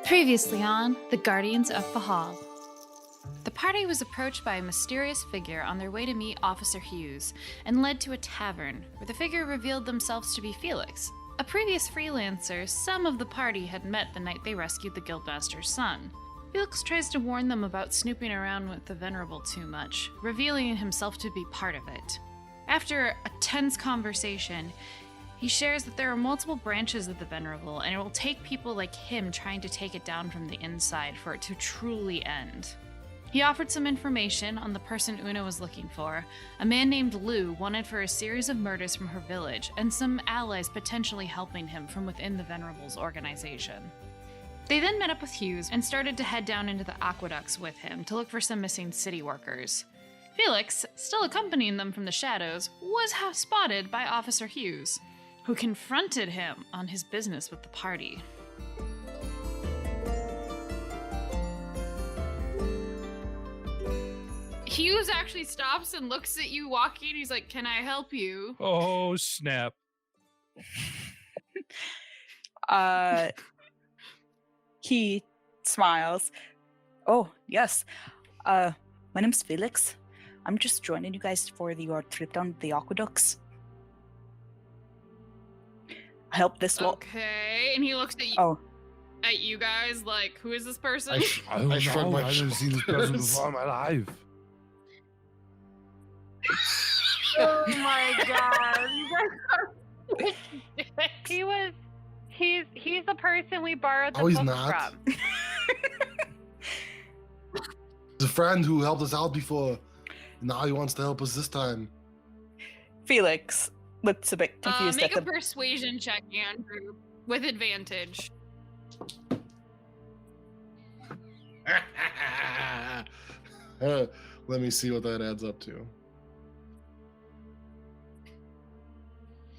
Previously on The Guardians of Fehal. The party was approached by a mysterious figure on their way to meet Officer Hughes and led to a tavern, where the figure revealed themselves to be Felix, a previous freelancer some of the party had met the night they rescued the Guildmaster's son. Felix tries to warn them about snooping around with the Venerable too much, revealing himself to be part of it. After a tense conversation, he shares that there are multiple branches of the Venerable, and it will take people like him trying to take it down from the inside for it to truly end. He offered some information on the person Una was looking for, a man named Lou wanted for a series of murders from her village, and some allies potentially helping him from within the Venerable's organization. They then met up with Hughes and started to head down into the aqueducts with him to look for some missing city workers. Felix, still accompanying them from the shadows, was spotted by Officer Hughes, who confronted him on his business with the party. Hughes actually stops and looks at you walking. He's like, "Can I help you?" Oh, snap. He smiles. Oh, yes. My name's Felix. I'm just joining you guys for your trip down the aqueducts. I help this lot. Okay, and he looks at you, at you guys like, "Who is this person?" I don't shrug know. my I've never seen this person before in my life. Oh my god, you guys are he's the person we borrowed the Oh, he's book not. from. He's a friend who helped us out before. Now he wants to help us this time. Felix looks a bit confused Make at a the... persuasion check, Andrew, with advantage. Let me see what that adds up to.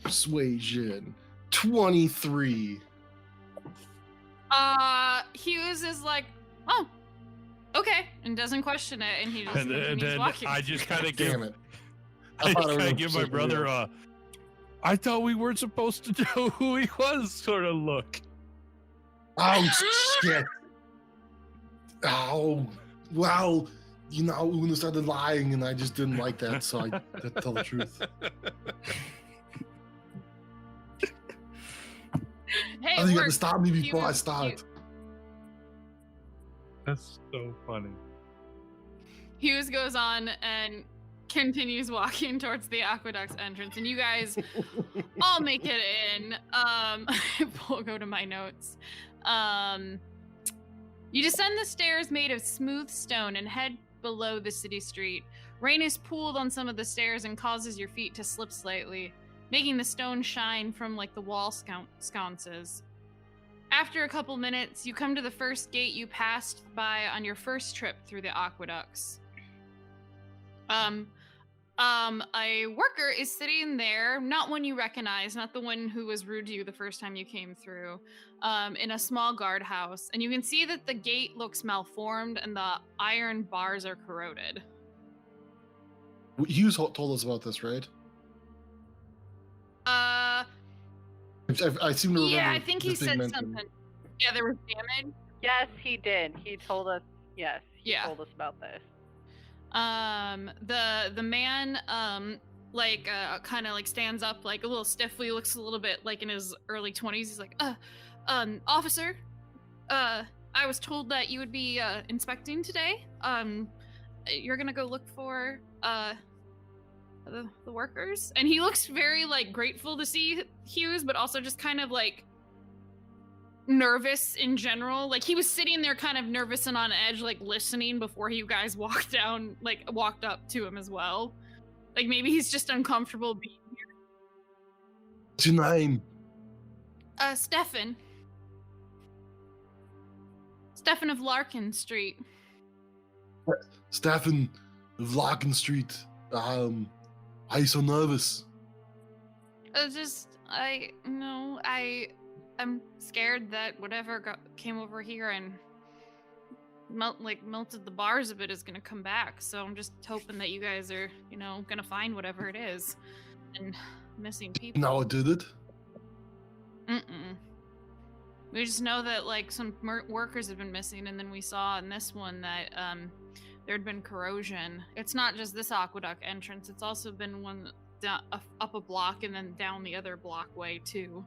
Persuasion 23. Hughes is like, "Oh, okay," and doesn't question it, and he just And continues then walking. I just kind of give, Damn it. I thought it was give my something brother else. I thought we weren't supposed to know who he was sort of look. Oh, shit. Oh, well, you know, Una started lying and I just didn't like that, so I had to tell the truth. Hey, I think you had to work. stop me before I Hughes, start. That's so funny. Hughes goes on and continues walking towards the aqueduct's entrance, and you guys all make it in. We'll go to my notes. You descend the stairs made of smooth stone and head below the city street. Rain is pooled on some of the stairs and causes your feet to slip slightly, making the stone shine from like the wall sconces. After a couple minutes, you come to the first gate you passed by on your first trip through the aqueducts. A worker is sitting there, not one you recognize, not the one who was rude to you the first time you came through, in a small guardhouse, and you can see that the gate looks malformed and the iron bars are corroded. Hughes told us about this, right? I seem to remember. Yeah, I think he this being said mentioned. something. Yeah, there was damage. Yes, he did. He told us. Yes, he Yeah. told us about this. The man kind of like stands up like a little stiffly, looks a little bit like in his early 20s. He's like, "Officer, I was told that you would be inspecting today. You're gonna go look for the workers." And he looks very like grateful to see Hughes, but also just kind of like nervous in general. Like he was sitting there kind of nervous and on edge, like listening before you guys walked up to him as well. Like maybe he's just uncomfortable being here. What's your name? Stefan. Stefan of Larkin Street. Stefan of Larkin Street. Why are you so nervous? I'm scared that whatever came over here and melted the bars of it is gonna come back. So I'm just hoping that you guys are, gonna find whatever it is. And missing people. No, it did it. Mm-mm. We just know that like some workers have been missing, and then we saw in this one that there had been corrosion. It's not just this aqueduct entrance; it's also been one up a block and then down the other block way too.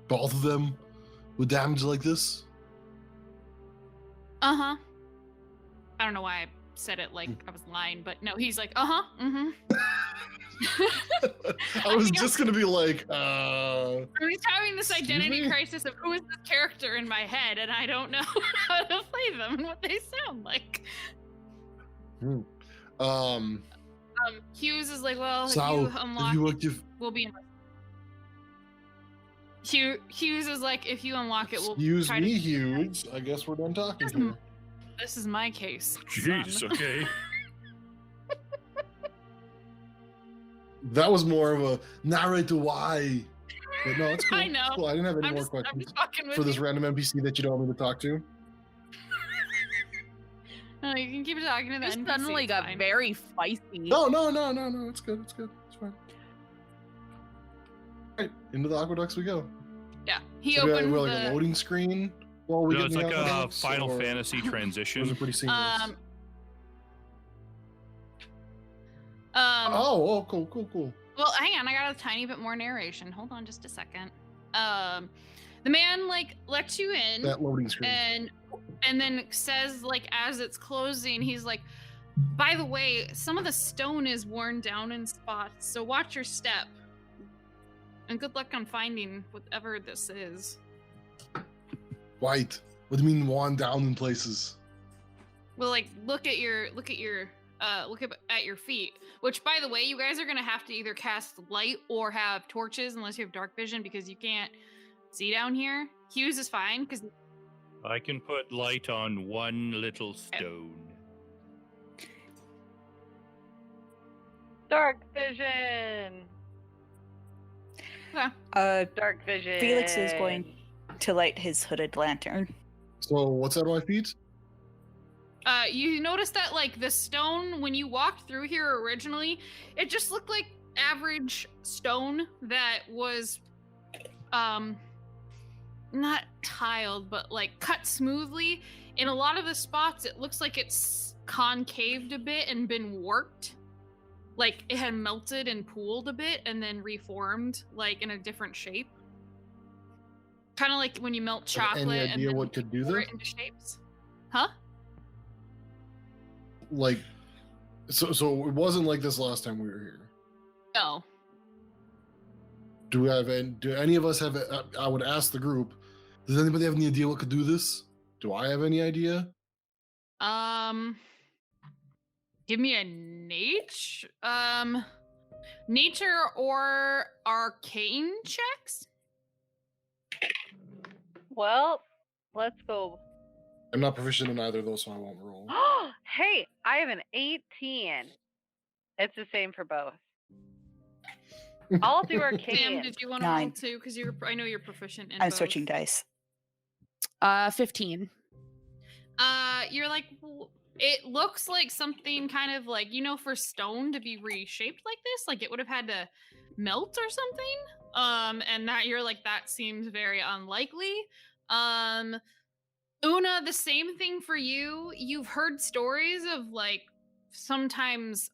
Both of them with damage like this? Uh-huh. I don't know why I said it like I was lying, but no, he's like, uh-huh, mm-hmm. I was just gonna be like, I'm just having this excuse identity me? crisis of who is this character in my head, and I don't know how to play them and what they sound like. Hughes is like, well, Sal, if you unlock if you it, give, we'll be in. Hughes is like, if you unlock it, we'll excuse try me, to. Hughes. I guess we're done talking here. This is my case. Jeez, son. okay. That was more of a narrate the why. But no, it's cool. I know. It's cool. I didn't have any I'm more just questions fucking with for this you. random NPC that you don't want me to talk to. No, you can keep talking to the Just NPC. suddenly it's got fine. very feisty. No. It's good. It's good. It's fine. Right, into the aqueducts we go. Yeah, he So do I- opened we're the. like a loading screen while we No, get it's in the like a aqueducts, Final or- Fantasy or is transition. it pretty seamless? Oh, cool. Well, hang on, I got a tiny bit more narration. Hold on just a second. The man like lets you in That loading screen. and then says like as it's closing, he's like, by the way, some of the stone is worn down in spots, so watch your step. And good luck on finding whatever this is. White. What do you mean worn down in places? Well, like look at your feet. Which, by the way, you guys are gonna have to either cast light or have torches, unless you have dark vision, because you can't see down here. Hughes is fine because I can put light on one little stone. Dark vision. Felix Dark vision. is going to light his hooded lantern. So what's that on my feet? you notice that like the stone when you walked through here originally, it just looked like average stone that was not tiled but like cut smoothly. In a lot of the spots it looks like it's concaved a bit and been warped, like it had melted and pooled a bit and then reformed like in a different shape, kind of like when you melt chocolate. Any and idea then what could do pour this? it into shapes. Huh? Like, so it wasn't like this last time we were here. No. Do any of us have? I would ask the group. Does anybody have any idea what could do this? Do I have any idea? Give me a nature or arcane checks. Well, let's go. I'm not proficient in either of those, so I won't roll. Hey, I have an 18. It's the same for both. I'll do Sam, arcane. did you want to roll 9. too? Because I know you're proficient in I'm both. switching dice. 15. You're like, it looks like something kind of like, for stone to be reshaped like this, like it would have had to melt or something. And that you're like, that seems very unlikely. Una, the same thing for you. You've heard stories of like sometimes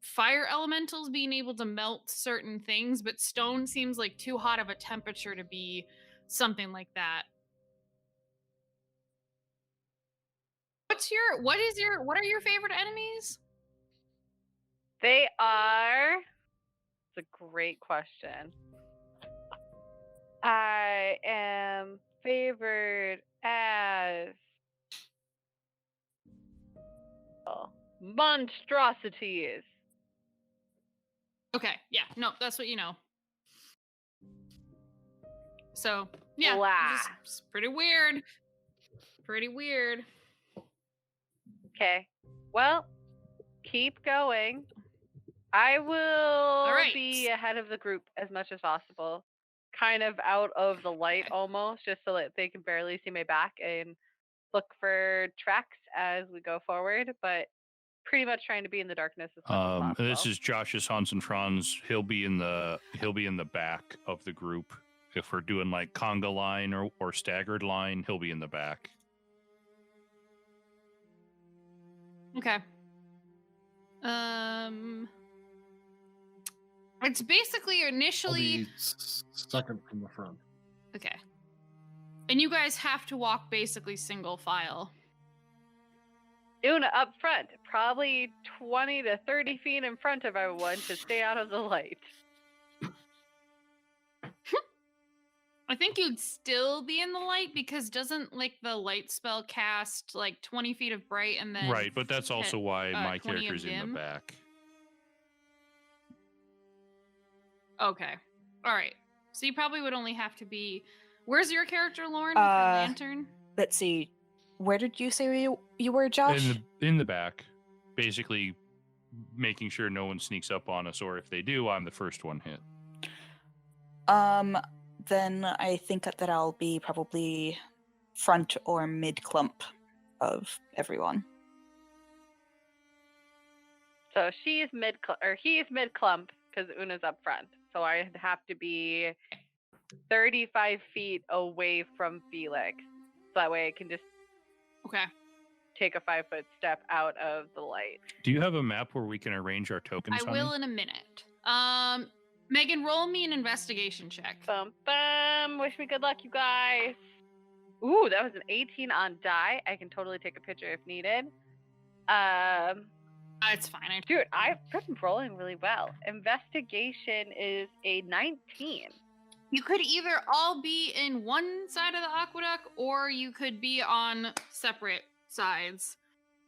fire elementals being able to melt certain things, but stone seems like too hot of a temperature to be something like that. What are your favorite enemies? They are. It's a great question. I am favored as monstrosities. Okay, yeah, no, that's what you know. So, yeah, Blah. it's pretty weird. Pretty weird. Okay. Well, keep going. I will right. be ahead of the group as much as possible. Kind of out of the light almost, just so that they can barely see my back and look for tracks as we go forward, but pretty much trying to be in the darkness as much as possible. This is Josh's Hans and Franz. He'll be in the back of the group if we're doing like conga line or staggered line, he'll be in the back. Okay. It's basically I'll initially be second from the front. okay. And you guys have to walk basically single file. Una up front, probably 20 to 30 feet in front of everyone to stay out of the light. I think you'd still be in the light because doesn't like the light spell cast like 20 feet of bright and then Right, but that's also why my 20 of character's in dim? the back. Okay. All right. So you probably would only have to be. Where's your character, Lauren, with your lantern? Let's see. Where did you say you were, Josh? In the back, basically making sure no one sneaks up on us, or if they do, I'm the first one hit. Then I think that I'll be probably front or mid clump of everyone. So he's mid clump because Una's up front. So I'd have to be 35 feet away from Felix. So that way I can just Okay. take a 5-foot step out of the light. Do you have a map where we can arrange our tokens? I honey? will in a minute. Megan, roll me an investigation check. Bum bum. Wish me good luck, you guys. Ooh, that was an 18 on die. I can totally take a picture if needed. It's fine. Dude, I've been rolling really well. Investigation is a 19. You could either all be in one side of the aqueduct, or you could be on separate sides.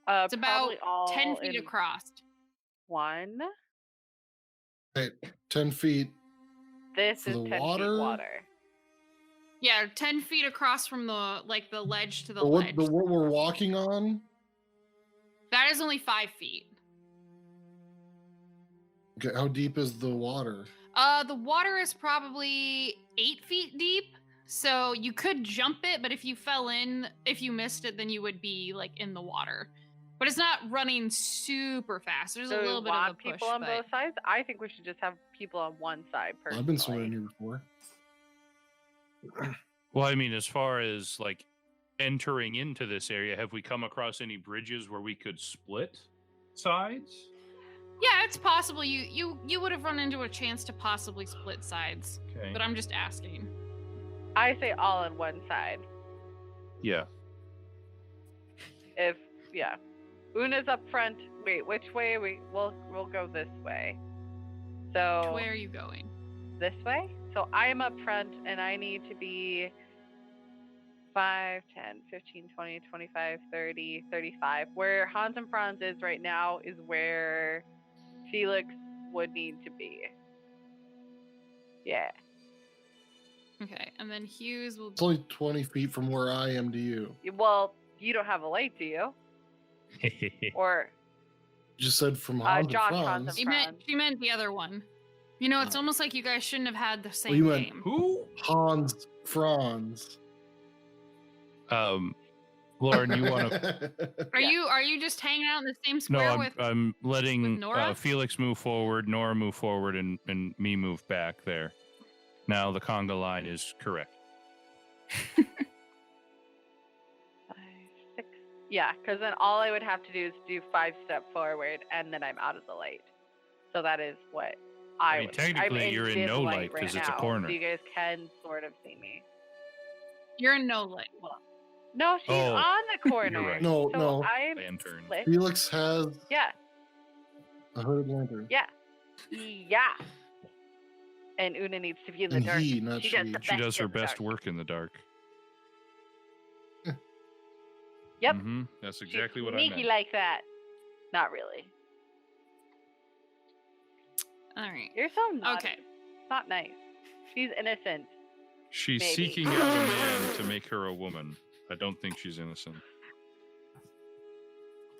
It's about Probably all 10 feet in across. one. Hey, 10 feet. This For is the 10 water? feet water. Yeah, 10 feet across from the ledge to the But ledge. what we're walking on? That is only 5 feet. Okay, how deep is the water? The water is probably 8 feet deep, so you could jump it, but if you missed it, then you would be like in the water. But it's not running super fast. There's So a we little bit want of a push. people on but... both sides? I think we should just have people on one side personally. I've been swimming here before. Well, I mean, as far as like entering into this area, have we come across any bridges where we could split sides? Yeah, it's possible. You would have run into a chance to possibly split sides. Okay. But I'm just asking. I say all on one side. Yeah. Yeah. Una's up front. Wait, which way? We'll go this way. So Where are you going? this way? So I am up front and I need to be 5, 10, 15, 20, 25, 30, 35. Where Hans and Franz is right now is where Felix would need to be. Yeah. Okay, and then Hughes will It's only 20 feet from where I am to you. Well, you don't have a light, do you? Or You just said from Hans Josh, to Hans Franz. and- she meant the other one. You know, it's almost like you guys shouldn't have had the same you meant name. Who? Hans Franz. Lauren, you want to? Are Yeah. you just hanging out in the same No, square with I'm letting Nora? Felix move forward, Nora move forward, and me move back there. Now the conga line is correct. 5, 6. Yeah, because then all I would have to do is do 5 step forward, and then I'm out of the light. So that is what I mean, would. technically, I'm you're in dim no light light right 'cause it's a now, corner. So you guys can sort of see me. You're in no light. No, she's Oh, on the corner. right. No, so no. I'm Lantern. split. Felix has Yeah, a hooded lantern. yeah, yeah. And Una needs to be in the And dark. he, not does she. the She does best her in the best dark. work in the dark. Yep. Mm-hmm. That's exactly She's what I sneaky meant. like that. Not really. All right. You're so naughty. Okay. Not nice. She's innocent. She's Maybe. seeking out a man to make her a woman. I don't think she's innocent.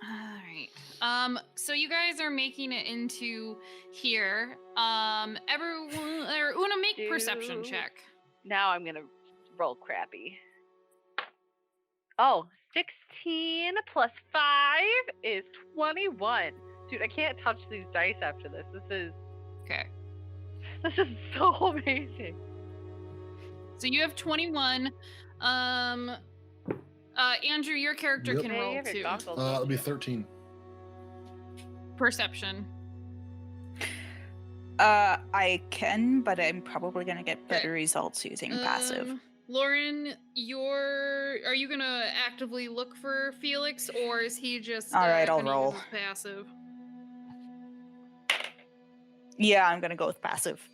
All right. So you guys are making it into here. Everyone or Una, make perception Do- check. Now I'm gonna roll crappy. Oh, 16 plus 5 is 21. Dude, I can't touch these dice after this. Okay. This is so amazing. So you have 21. Andrew, your character Yep. can Hey, you roll have your too. goggles, It'll don't be you? 13. Perception. I can, but I'm probably gonna get better Okay. results using passive. Lauren, are you gonna actively look for Felix, or is he just All right, I'll gonna roll. use his passive? Yeah, I'm gonna go with passive.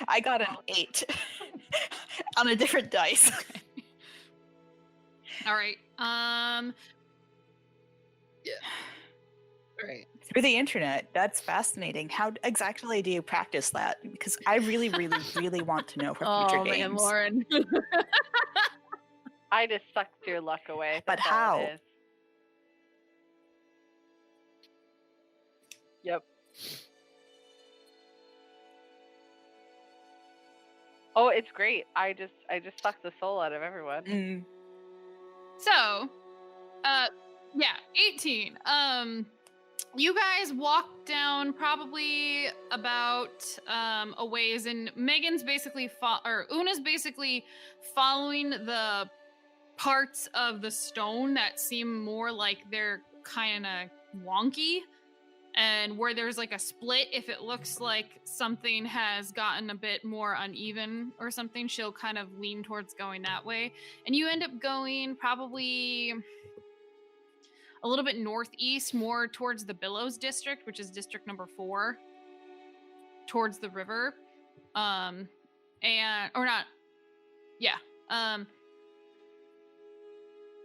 I got an 8 on a different dice. All right. Yeah. All right. Through the internet. That's fascinating. How exactly do you practice that? Because I really, really, really want to know for future games. Lauren. I just sucked your luck away. But That's all how? it is. Yep. Oh, it's great. I just sucked the soul out of everyone. Mm, So, yeah, 18. You guys walk down probably about a ways, and Megan's basically Una's basically following the parts of the stone that seem more like they're kind of wonky, and where there's like a split, if it looks like something has gotten a bit more uneven or something, she'll kind of lean towards going that way. And you end up going probably a little bit northeast, more towards the Billows district, which is district number 4, towards the river.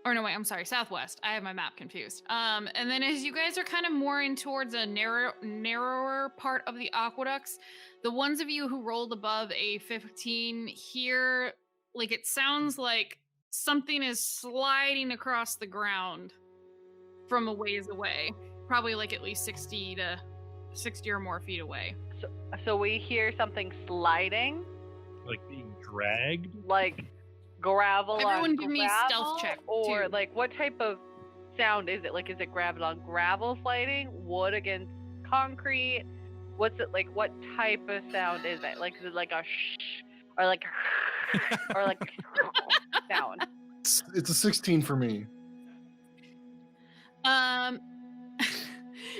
Or no, wait, I'm sorry, southwest. I have my map confused. And then as you guys are kind of more in towards a narrower part of the aqueducts, the ones of you who rolled above a 15 here, like it sounds like something is sliding across the ground from a ways away. Probably like at least 60 or more feet away. So we hear something sliding, Like being dragged. like gravel Everyone on give me a gravel, stealth check, or too. like what type of sound is it? Like, is it gravel on gravel sliding, wood against concrete? What's it like? What type of sound is it? Like, is it like a shh or like or like sound? It's a 16 for me.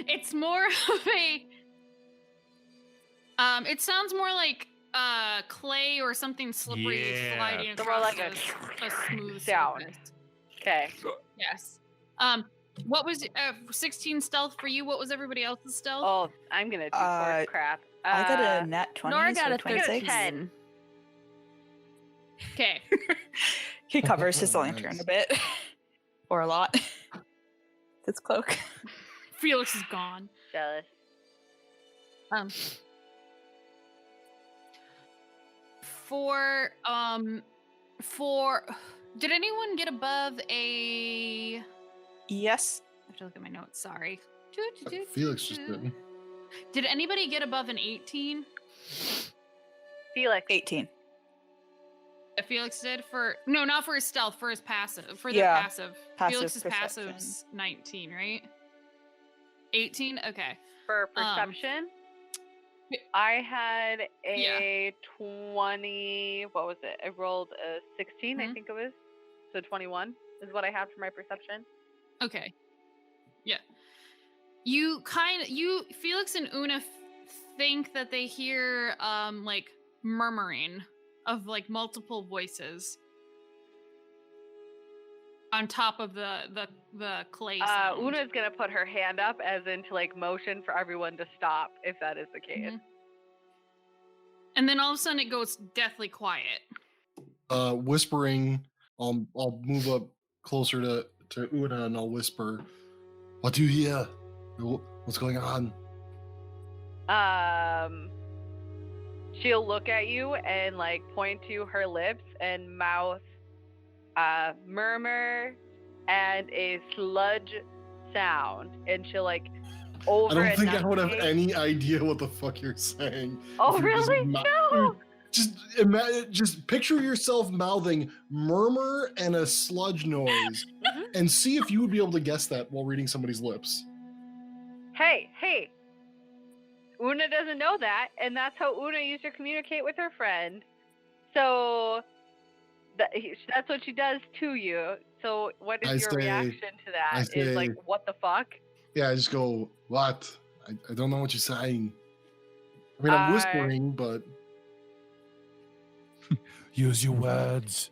It's more of a it sounds more like clay or something slippery Yeah. sliding So more across like a smooth sound. surface. Okay. Yes. What was 16 stealth for you? What was everybody else's stealth? Oh, I'm gonna do horse crap. I got a nat 20. Nora got so a 26. 10. Okay. He covers his Oh, lantern nice. a bit. Or a lot. His cloak. Felix is gone. Jealous. For did anyone get above a Yes. I have to look at my notes, sorry. Felix just did. Did anybody get above an 18? Felix. 18. Felix did for no, not for his stealth, for his passive, for their Yeah, passive. passive Felix's perception. passive's 19, right? 18. Okay. For perception, I had a 20. What was it? I rolled a 16, I Mhm. think it was. So 21 is what I had for my perception. Okay. Yeah. Felix and Una think that they hear like murmuring of like multiple voices on top of the clay sound. Una's gonna put her hand up as into like motion for everyone to stop if that is the case. Mhm. And then all of a sudden it goes deathly quiet. Whispering. I'll move up closer to Una and I'll whisper, "What do you hear? What's going on?" She'll look at you and like point to her lips and mouth murmur and a sludge sound, and she'll like over. I don't think I would have enunciate. any idea what the fuck you're saying. Oh if you're just really? No. Just picture yourself mouthing murmur and a sludge noise, Mhm. and see if you would be able to guess that while reading somebody's lips. Hey. Una doesn't know that, and that's how Una used to communicate with her friend. So that's what she does to you. So what is your reaction to that? Is like, what the fuck? Yeah, I just go, what? I don't know what you're saying. I mean, I'm whispering, but use your words.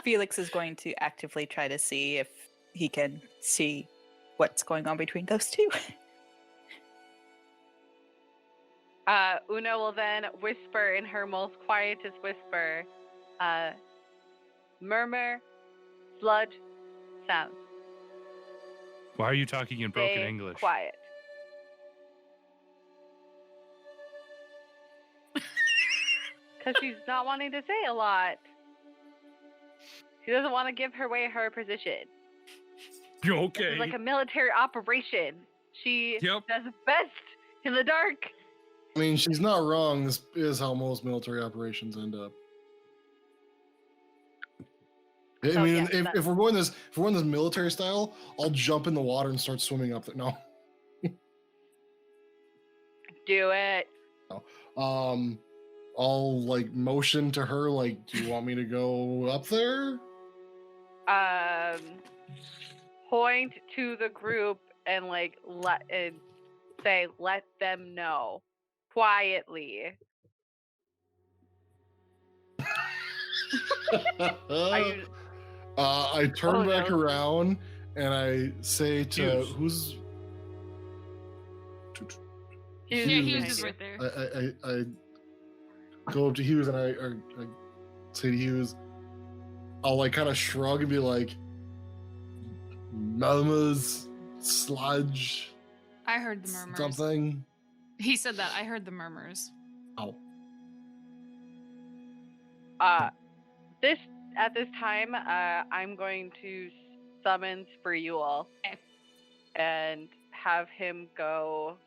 Felix is going to actively try to see if he can see what's going on between those two. Una will then whisper in her most quietest whisper, murmur, sludge, sounds. Why are you talking in broken Stay English? Quiet. Because she's not wanting to say a lot. She doesn't want to give her away her position. Okay. This is like a military operation. She Yep. does best in the dark. I mean, she's not wrong. This is how most military operations end up. I So, mean, yeah, if we're going this military style, I'll jump in the water and start swimming up there. No. Do it. I'll like motion to her, like, do you want me to go up there? Point to the group and like say, let them know quietly. I turn back no. around and I say to Hughes. who's Yeah, Hughes is right there. I go up to Hughes and I say to Hughes, I'll like kind of shrug and be like, murmurs, sludge, I heard the murmurs. something. He said that. I heard the murmurs. Oh. At this time, I'm going to summon Spreul and have him go.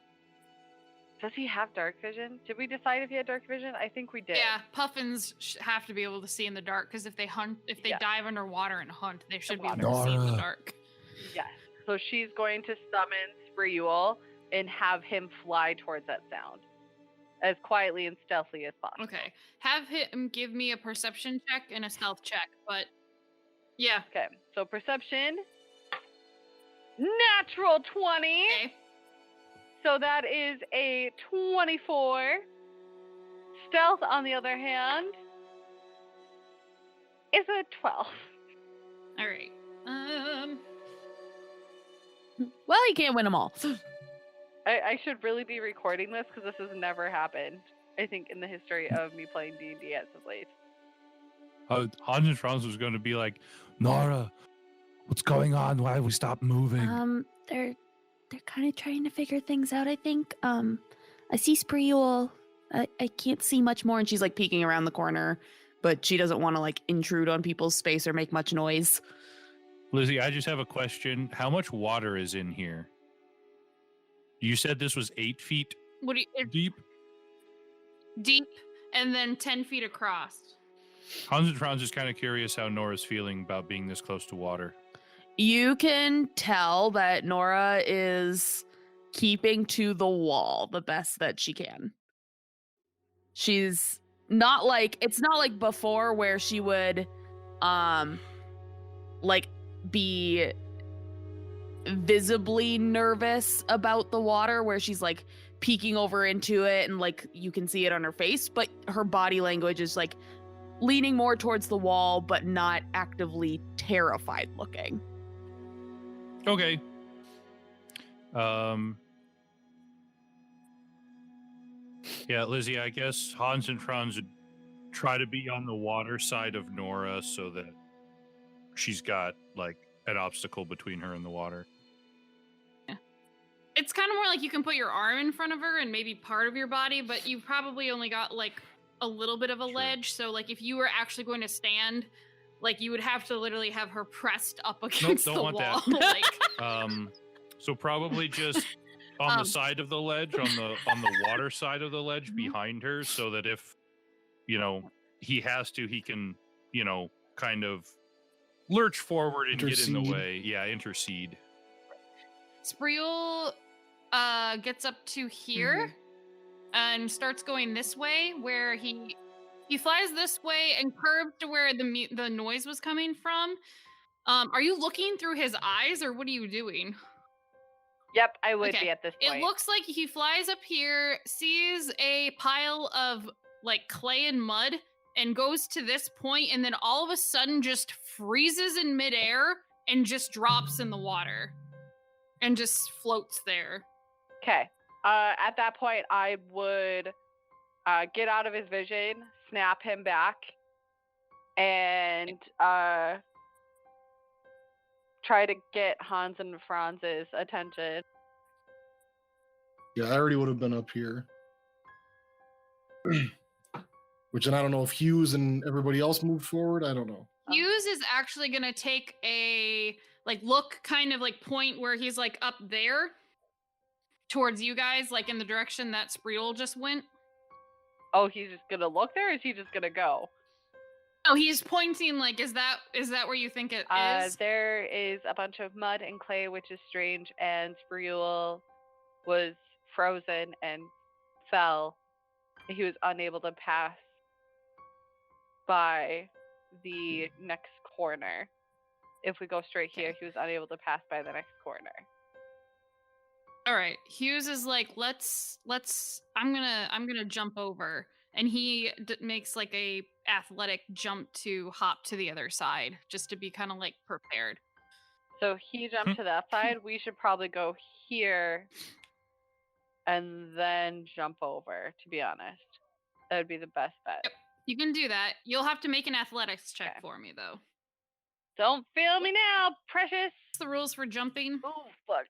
Does he have dark vision? Did we decide if he had dark vision? I think we did. Yeah, puffins have to be able to see in the dark because if they dive underwater and hunt, they should be able to see in the dark. Yes. So she's going to summon Spreul and have him fly towards that sound as quietly and stealthily as possible. Okay. Have him give me a perception check and a stealth check, but yeah. Okay. So perception, natural 20. Okay. So that is a 24. Stealth, on the other hand, is a 12. All right. Well, you can't win them all. I should really be recording this because this has never happened, I think, in the history of me playing D&D as of late. Hans and Franz was going to be like, Nora, what's going on? Why have we stopped moving? They're kind of trying to figure things out, I think. I see Spreul. I can't see much more, and she's like peeking around the corner, but she doesn't want to like intrude on people's space or make much noise. Lizzie, I just have a question. How much water is in here? You said this was 8 feet What do you, deep? deep and then 10 feet across. Hans and Franz is kind of curious how Nora's feeling about being this close to water. You can tell that Nora is keeping to the wall the best that she can. She's not like, it's not like before where she would like be visibly nervous about the water, where she's like peeking over into it and like you can see it on her face, but her body language is like leaning more towards the wall but not actively terrified looking. Okay. Yeah, Lizzie, I guess Hans and Franz would try to be on the water side of Nora so that she's got like an obstacle between her and the water. Yeah. It's kind of more like you can put your arm in front of her and maybe part of your body, but you probably only got like a little bit of a ledge. So like if you were actually going to stand, like you would have to literally have her pressed up against don't the want wall. that. So probably just on the side of the ledge, on the water side of the ledge behind her, so that if he has to, he can kind of lurch forward and get in the way. Yeah, intercede. Spreul gets up to here and starts going this way, where he flies this way and curves to where the noise was coming from. Are you looking through his eyes, or what are you doing? Yep, I would Okay, be at this point. It looks like he flies up here, sees a pile of like clay and mud, and goes to this point, and then all of a sudden just freezes in midair and just drops in the water and just floats there. Okay. At that point, I would get out of his vision, snap him back, and try to get Hans and Franz's attention. Yeah, I already would have been up here. Which, and I don't know if Hughes and everybody else moved forward. I don't know. Hughes is actually gonna take a look, kind of like point where he's like up there towards you guys, like in the direction that Spreel just went. Oh, he's just gonna look there, or is he just gonna go? Oh, he's pointing like, is that where you think it is? There is a bunch of mud and clay, which is strange, and Spreul was frozen and fell. He was unable to pass by the next corner. If we go straight here, he was unable to pass by the next corner. All right. Hughes is like, let's. I'm gonna jump over, and he makes like a athletic jump to hop to the other side, just to be kind of like prepared. So he jumped to that side. We should probably go here and then jump over. To be honest, that would be the best bet. Yep. You can do that. You'll have to make an athletics check for me, though. Don't feel me now, precious. What's the rules for jumping? Oh, fuck.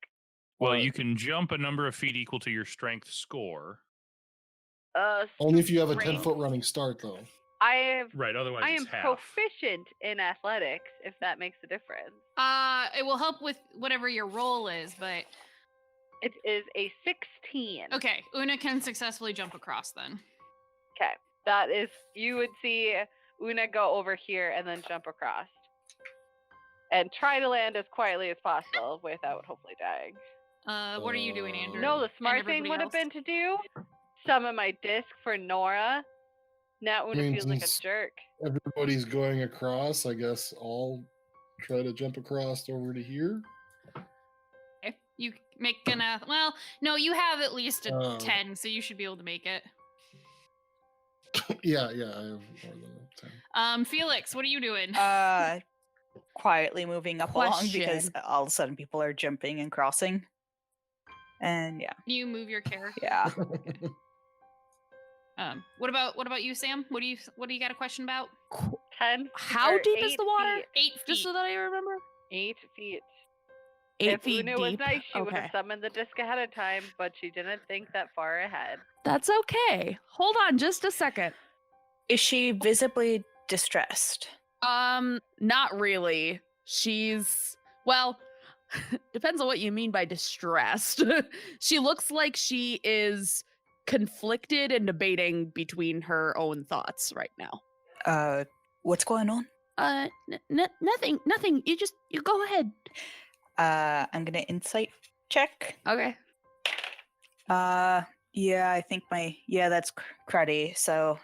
Well, you can jump a number of feet equal to your strength score. Only if you have a strength. 10-foot running start, though. Right, otherwise I it's am half. proficient in athletics, if that makes a difference. It will help with whatever your roll is, but... It is a 16. Okay, Una can successfully jump across then. Okay, that is... You would see Una go over here and then jump across. And try to land as quietly as possible without hopefully dying. What are you doing, Andrew? No, the smart And thing everybody would have else? been to do summon my disc for Nora. Now Una Means feels like a it's- jerk. Everybody's going across. I guess I'll try to jump across over to here. Okay. You make an... well, no, you have at least a 10, Oh. so you should be able to make it. Yeah, I have more than a 10. Felix, what are you doing? Quietly moving up along because Question. all of a sudden people are jumping and crossing. And yeah, You move your character. yeah. What about you, Sam? What do you got a question about? 10. How or deep is 8 the water? feet. 8 feet. Just so that I remember. 8 feet. 8 if feet Una was deep. nice, she would Okay. have summoned the disc ahead of time, but she didn't think that far ahead. That's okay. Hold on just a second. Is she visibly distressed? Not really. She's, well, depends on what you mean by distressed. She looks like she is conflicted and debating between her own thoughts right now. What's going on? Nothing. You go ahead. I'm gonna insight check. Okay. Yeah, I think that's cruddy. So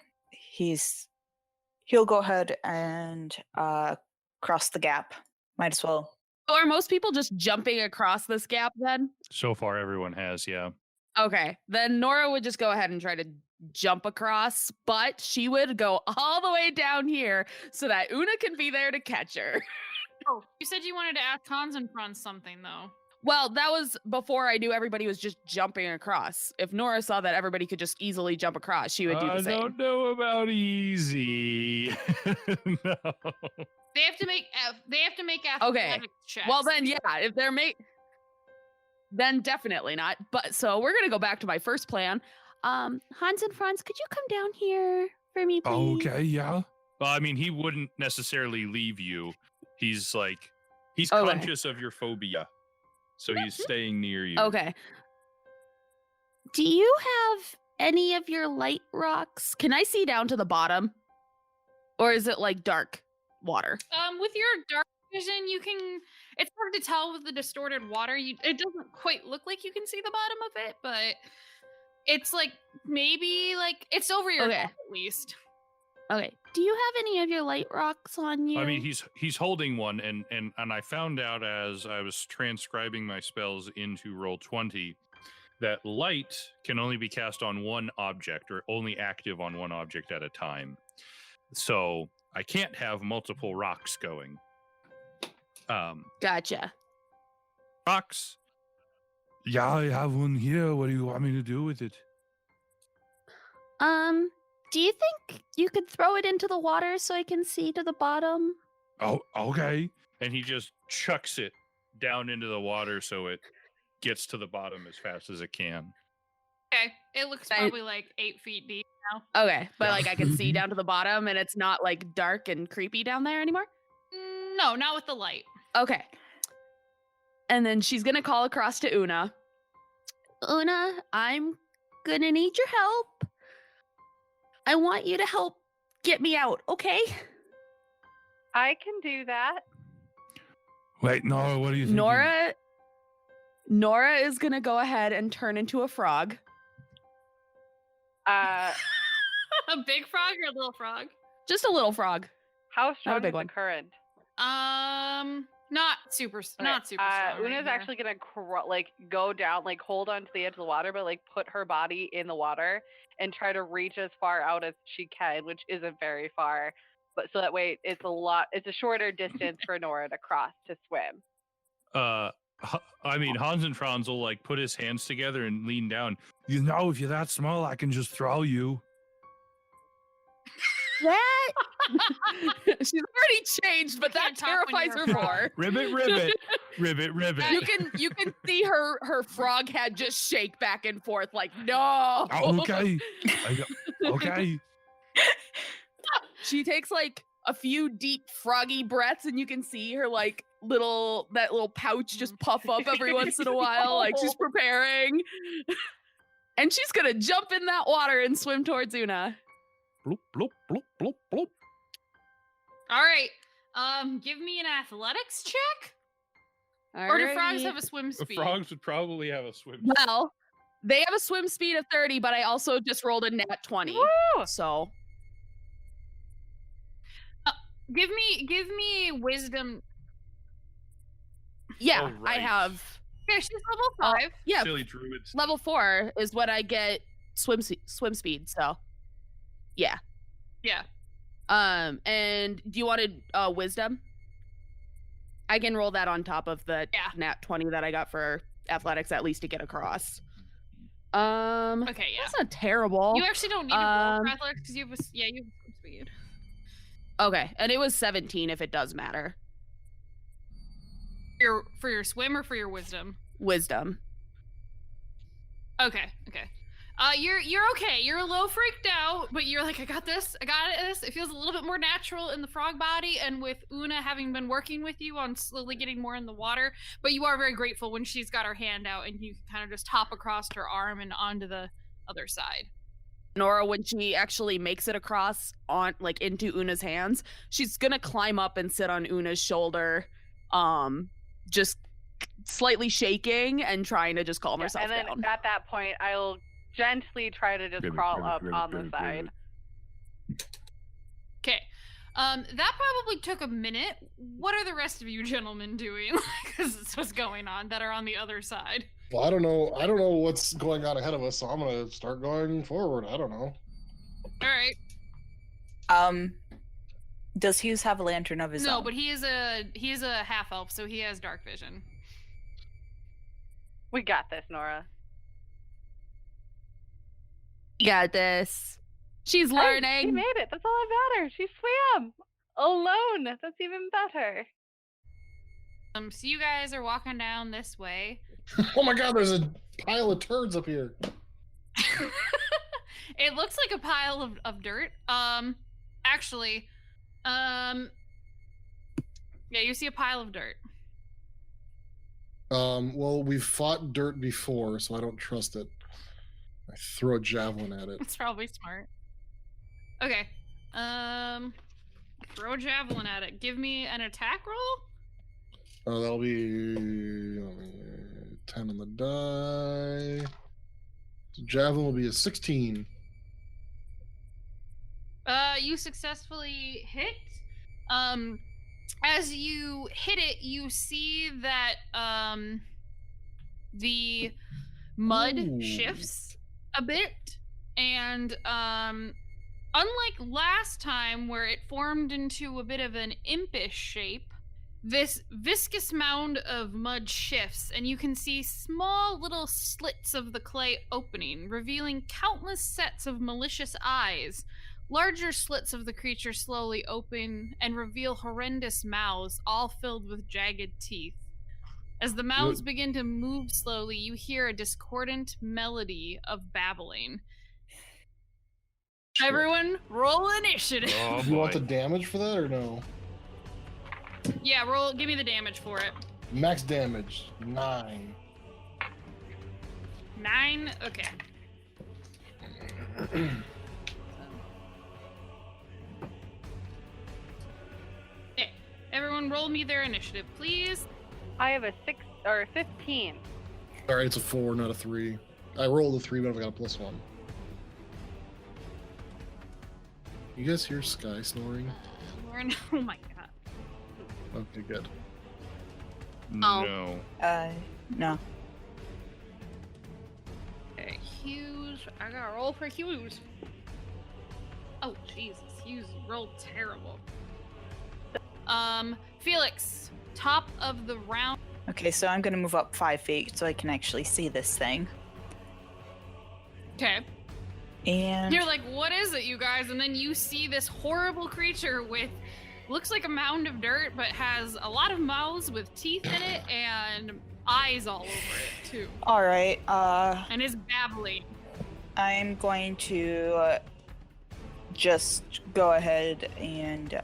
he'll go ahead and cross the gap. Might as well. So are most people just jumping across this gap then? So far, everyone has, yeah. Okay, then Nora would just go ahead and try to jump across, but she would go all the way down here so that Una can be there to catch her. Oh, you said you wanted to ask Hans and Franz something, though. Well, that was before I knew everybody was just jumping across. If Nora saw that everybody could just easily jump across, she would do the I same. don't know about easy. No. They have to make Okay. athletics checks. Well, then, yeah, if they're then definitely not. But so we're gonna go back to my first plan. Hans and Franz, could you come down here for me, please? Okay, yeah. Well, I mean, he wouldn't necessarily leave you. He's Okay. conscious of your phobia. So he's staying near you. Okay. Do you have any of your light rocks? Can I see down to the bottom? Or is it like dark water? with your dark vision, you can. It's hard to tell with the distorted water. It doesn't quite look like you can see the bottom of it, but it's like maybe like it's over your Okay. head at least. Okay. Do you have any of your light rocks on you? I mean, he's holding one, and I found out as I was transcribing my spells into Roll20 that light can only be cast on one object, or only active on one object at a time. So I can't have multiple rocks going. Gotcha. Rocks. Yeah, I have one here. What do you want me to do with it? Do you think you could throw it into the water so I can see to the bottom? Oh, okay. And he just chucks it down into the water so it gets to the bottom as fast as it can. Okay, it looks probably like 8 feet deep now. Okay, but like I can see down to the bottom and it's not like dark and creepy down there anymore? No, not with the light. Okay. And then she's gonna call across to Una. Una, I'm gonna need your help. I want you to help get me out, okay? I can do that. Wait, Nora, what are you thinking? Nora is gonna go ahead and turn into a frog. Uh, A big frog or a little frog? Just a little frog. how strong big is one. the current? Not super strong. Una's actually gonna go down, like hold onto the edge of the water, but like put her body in the water and try to reach as far out as she can, which isn't very far. But so that way it's a shorter distance for Nora to cross to swim. I mean, Hans and Franz will like put his hands together and lean down. You know, if you're that small, I can just throw you. That she's already changed, but that Can't talk when terrifies you're her a frog. more. Ribbit, ribbit. You can see her frog head just shake back and forth like no. Okay. Okay. She takes like a few deep froggy breaths and you can see her like that little pouch just puff up every once in a while like she's preparing. And she's going to jump in that water and swim towards Una. Bloop, bloop, bloop, bloop, bloop. All right. Give me an athletics check. Or do frogs have a swim The speed? frogs would probably have a swim. Well, they have a swim speed of 30, but I also just rolled a nat 20. Woo! So Give me wisdom. yeah, All I right. have. Yeah, she's level 5. Yeah, Silly druids. level 4 is what I get swim speed. So yeah. Yeah. And do you want wisdom? I can roll that on top of the nat 20 that I got for athletics at least to get across. Okay, yeah. That's not terrible. You actually don't need to roll for athletics because you have you have swim speed. Okay, and it was 17 if it does matter. For your swim or for your wisdom? Wisdom. Okay. You're okay. You're a little freaked out, but you're like, I got this. It feels a little bit more natural in the frog body, and with Una having been working with you on slowly getting more in the water, but you are very grateful when she's got her hand out and you kind of just hop across her arm and onto the other side. Nora, when she actually makes it across into Una's hands, she's gonna climb up and sit on Una's shoulder, just slightly shaking and trying to just calm herself and then down. at that point, I'll gently try to just crawl up on the side. Okay. That probably took a minute. What are the rest of you gentlemen doing? Because it's what's going on that are on the other side. Well, I don't know what's going on ahead of us, so I'm gonna start going forward. I don't know. All right. Does Hughes have a lantern of his own? No, but he is a half elf, so he has dark vision. We got this, Nora. You got this. She's Hey, learning. she made it. That's all that matters. She swam alone. That's even better. So you guys are walking down this way. Oh my god, there's a pile of turds up here. It looks like a pile of dirt. Actually, yeah, you see a pile of dirt. Well, we've fought dirt before, so I don't trust it. I throw a javelin at it. It's probably smart. Okay. Throw a javelin at it. Give me an attack roll. That'll be 10 on the die. So javelin will be a 16. You successfully hit. As you hit it, you see that the mud Ooh. shifts a bit, and unlike last time where it formed into a bit of an impish shape, this viscous mound of mud shifts, and you can see small little slits of the clay opening, revealing countless sets of malicious eyes. Larger slits of the creature slowly open and reveal horrendous mouths, all filled with jagged teeth. As the mouths begin to move slowly, you hear a discordant melody of babbling. Shit. Everyone, roll initiative. Oh, You want boy. the damage for that or no? Yeah, give me the damage for it. Max damage 9. 9? Okay. Okay, everyone roll me their initiative, please. I have a 15. All right, it's a 4, not a 3. I rolled a 3, but I've got a +1. You guys hear Sky snoring? Lauren, oh my god. Okay, good. No. No. Okay, Hughes. I gotta roll for Hughes. Oh, Jesus. Hughes rolled terrible. Felix, top of the round. Okay, so I'm gonna move up 5 feet so I can actually see this thing. Okay. And You're like, what is it, you guys? And then you see this horrible creature with, looks like a mound of dirt, but has a lot of mouths with teeth in it and eyes all over it, too. all right, And is babbling. I'm going to just go ahead and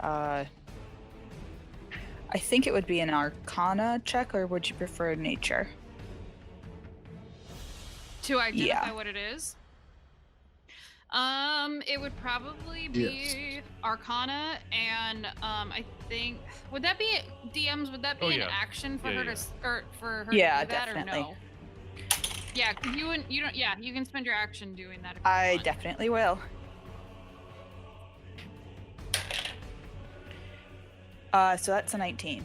I think it would be an Arcana check, or would you prefer nature? To identify Yeah. what it is? It would probably be Arcana, and I think would that be DMs? Would that be Oh, an yeah. action for Yeah, her yeah. for her Yeah, to do that definitely. or no? Yeah, 'cause you don't. Yeah, you can spend your action doing that. If you I want. definitely will. So that's a 19.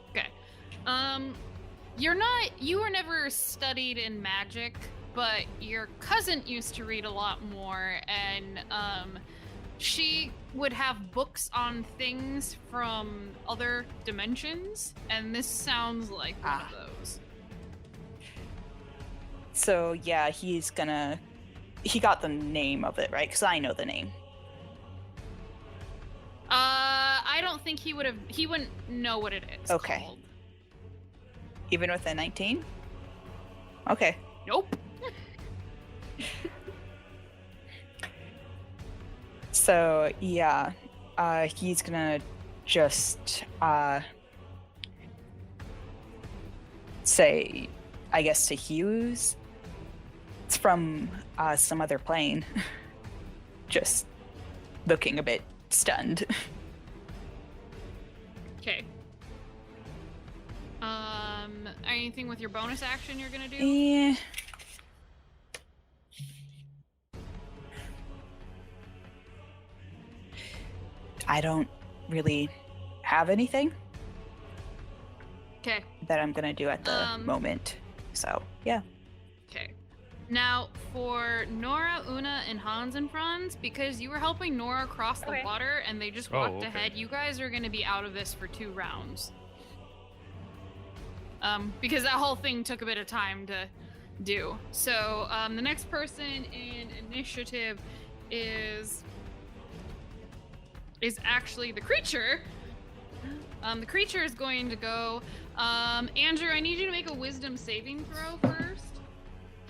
Okay. You were never studied in magic, but your cousin used to read a lot more, and she would have books on things from other dimensions, and this sounds like one of those. So yeah, he got the name of it, right? Because I know the name. I don't think he wouldn't know what it is. Okay. Called. Even with a 19? Okay. Nope. So yeah, he's gonna just say, I guess, to Hughes, it's from some other plane. Just looking a bit stunned. Okay. Anything with your bonus action you're gonna do? Eh. I don't really have anything Okay. that I'm gonna do at the moment. So yeah. Okay. Now, for Nora, Una, and Hans and Franz, because you were helping Nora cross the Okay. water and they just Oh, walked okay. ahead, you guys are going to be out of this for 2 rounds. Because that whole thing took a bit of time to do. So, the next person in initiative is actually the creature. The creature is going to go. Andrew, I need you to make a wisdom saving throw first.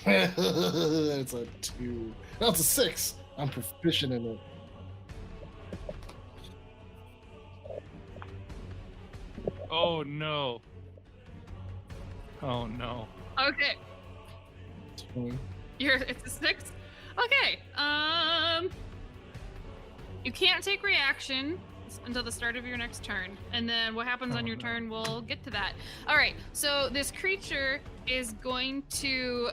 It's a 2. No, it's a 6. I'm proficient in it. Oh no. Oh no. Okay. It's a 6? Okay. You can't take reaction, until the start of your next turn. And then what happens on your turn, we'll get to that. All right, so this creature is going to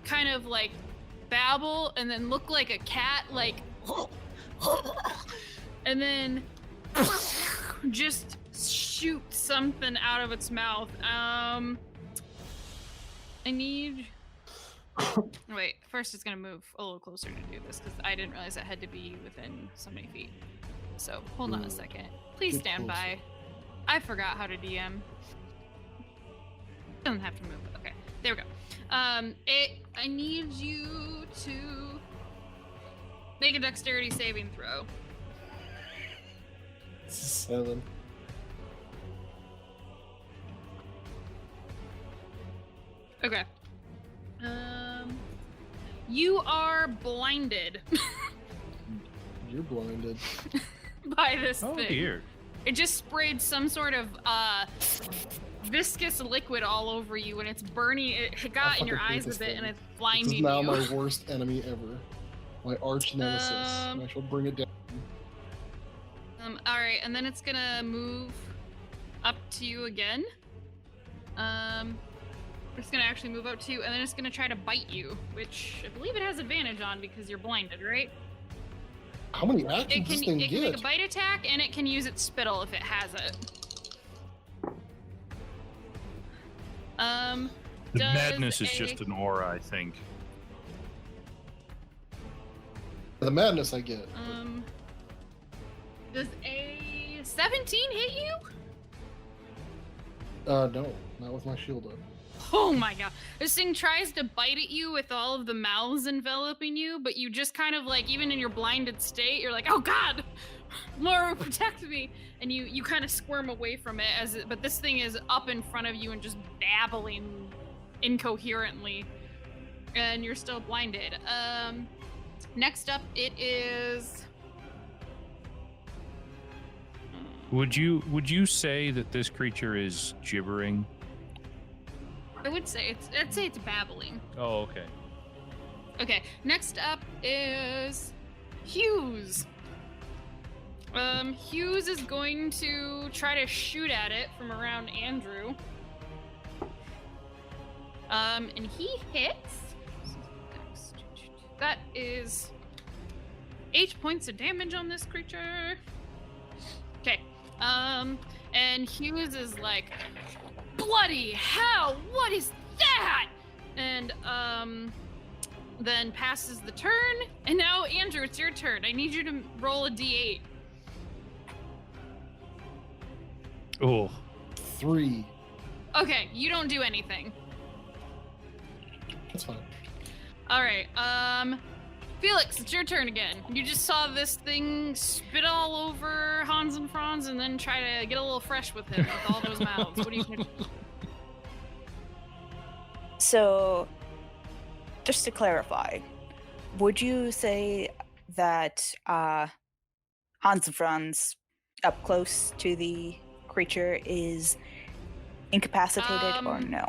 kind of like babble and then look like a cat, like, and then just shoot something out of its mouth. I need... Wait, first it's gonna move a little closer to do this because I didn't realize it had to be within so many feet. So hold on a second. Please Get stand closer. by. I forgot how to DM. Doesn't have to move. Okay, there we go. I need you to make a dexterity saving throw. 7. Okay. You are blinded You're blinded. by this Oh thing. dear. It just sprayed some sort of viscous liquid all over you, and it's burning. It got in your fucking hate eyes this with it, and thing. it's This is blinding now you. my worst enemy ever. My arch nemesis. And I shall bring it down. All right, and then it's gonna move up to you again. It's gonna actually move up to you, and then it's gonna try to bite you, which I believe it has advantage on because you're blinded, right? How many It actions does can this thing make get? a bite attack, and it can use its spittle if it has it. The Does madness is a- just an aura, I think. The madness I get. Does a 17 hit you? No, not with my shield up. Oh my god. This thing tries to bite at you with all of the mouths enveloping you, but you just kind of like, even in your blinded state, you're like, oh god! Laura, protect me! And you kind of squirm away from it, but this thing is up in front of you and just babbling incoherently. And you're still blinded. Next up, it is... Would you say that this creature is gibbering? I'd say it's babbling. Oh, okay. Okay, next up is Hughes. Hughes is going to try to shoot at it from around Andrew. And he hits. That is 8 points of damage on this creature. Okay. And Hughes is like, bloody hell, what is that? And then passes the turn. And now Andrew, it's your turn. I need you to roll a d8. Oh, 3. Okay, you don't do anything. That's fine. All right. Felix, it's your turn again. You just saw this thing spit all over Hans and Franz and then try to get a little fresh with him with all those mouths. What are you gonna do? So, just to clarify, would you say that Hans and Franz up close to the creature is incapacitated or no?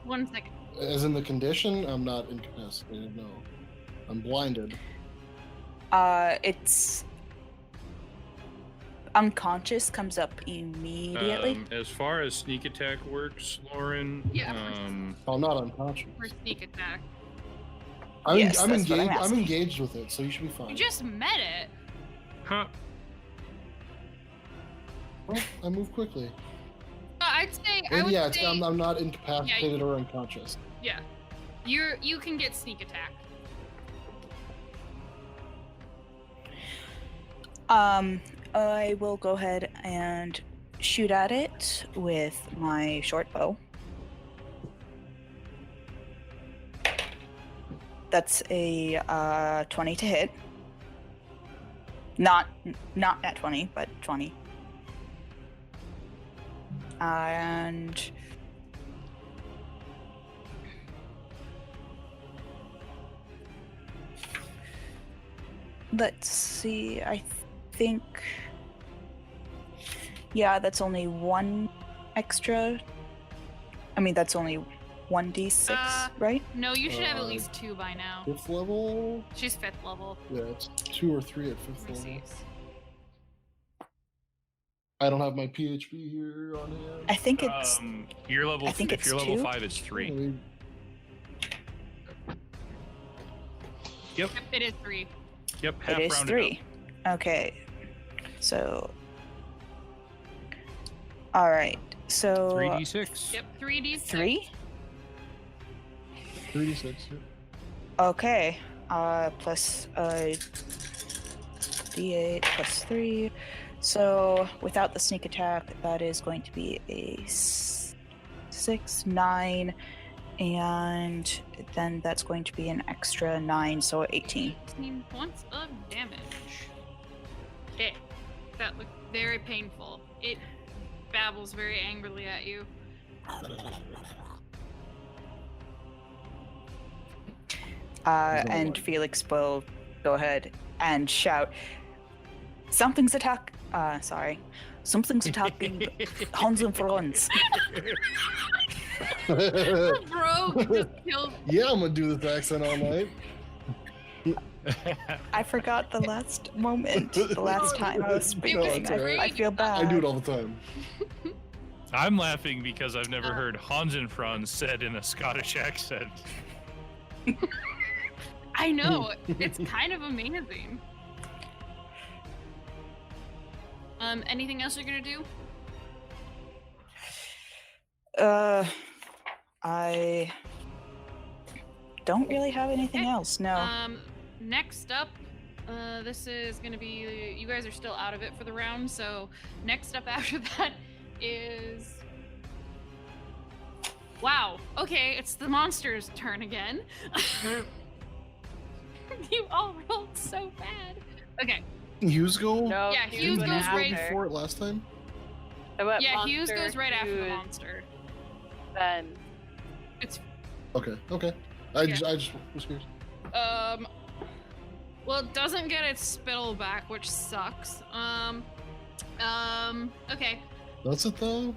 1 second. As in the condition, I'm not incapacitated, no. I'm blinded. It's unconscious comes up immediately. as far as sneak attack works, Lauren, Yeah, I'm not unconscious. for sneak attack. I'm, Yes, I'm that's what I'm engaged. I'm asking. engaged with it, so you should be fine. You just met it. huh? Well, I move quickly. I'd say. I And would yeah, say. I'm not incapacitated or unconscious. Yeah. You can get sneak attack. I will go ahead and shoot at it with my short bow. That's a 20 to hit. Not at 20, but 20. And let's see, I think, yeah, that's only one extra. I mean, that's only 1d6, right? No, you should have at Uh, least 2 by now. 5th level? She's 5th level. Yeah, it's 2 or 3 at 5th Let me level. see. I don't have my PHP here on hand. I think it's You're level. I think if it's you're level 2. 5, it's 3. Really? Yep. Yep, it is 3. Yep. Half it is rounded 3. Okay. So all right. So up. 3d6. Yep, 3d6. 3? 3d6. Yeah. Okay. Plus d8 plus 3. So without the sneak attack, that is going to be a 6, 9, and then that's going to be an extra 9, so 18. 18 points of damage. Okay. That looked very painful. It babbles very angrily at you. And Felix will go ahead and shout, Something's attacking Hans and Franz. Rogue just killed. Yeah, I'm gonna do this accent all night. I forgot the last moment, the last time I was speaking. I feel bad. I do it all the time. I'm laughing because I've never heard Hans and Franz said in a Scottish accent. I know. It's kind of amazing. Anything else you're gonna do? I don't really have anything Okay. else. No. Next up, this is gonna be. You guys are still out of it for the round, so next up after that is. Wow. Okay, it's the monster's turn again. You all rolled so bad. Okay. Hughes go? No, Yeah, Hughes Hughes went goes after. right before it last time? I went Yeah, Hughes monster, goes right after the Hughes, monster. Then Okay. I Yeah. just was curious. Well, it doesn't get its spittle back, which sucks. Okay. That's it though?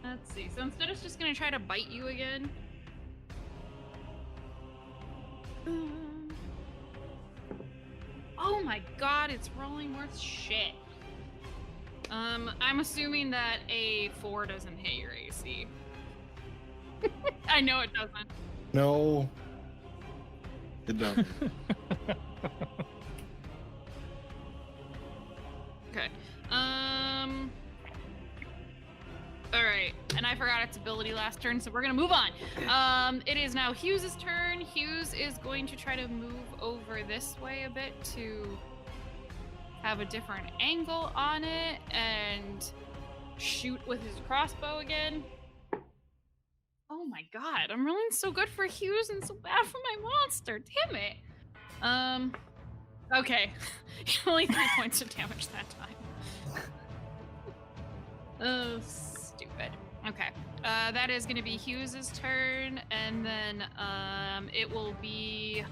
Let's see. So instead, it's just gonna try to bite you again. Oh my god, it's rolling worth shit. I'm assuming that a 4 doesn't hit your AC. I know it doesn't. No. It doesn't. Okay. Alright, and I forgot its ability last turn, so we're gonna move on. It is now Hughes' turn. Hughes is going to try to move over this way a bit to have a different angle on it and shoot with his crossbow again. Oh my god, I'm rolling so good for Hughes and so bad for my monster. Damn it. Okay. Only 3 points of damage that time. Oh, stupid. Okay. That is going to be Hughes' turn, and then it will be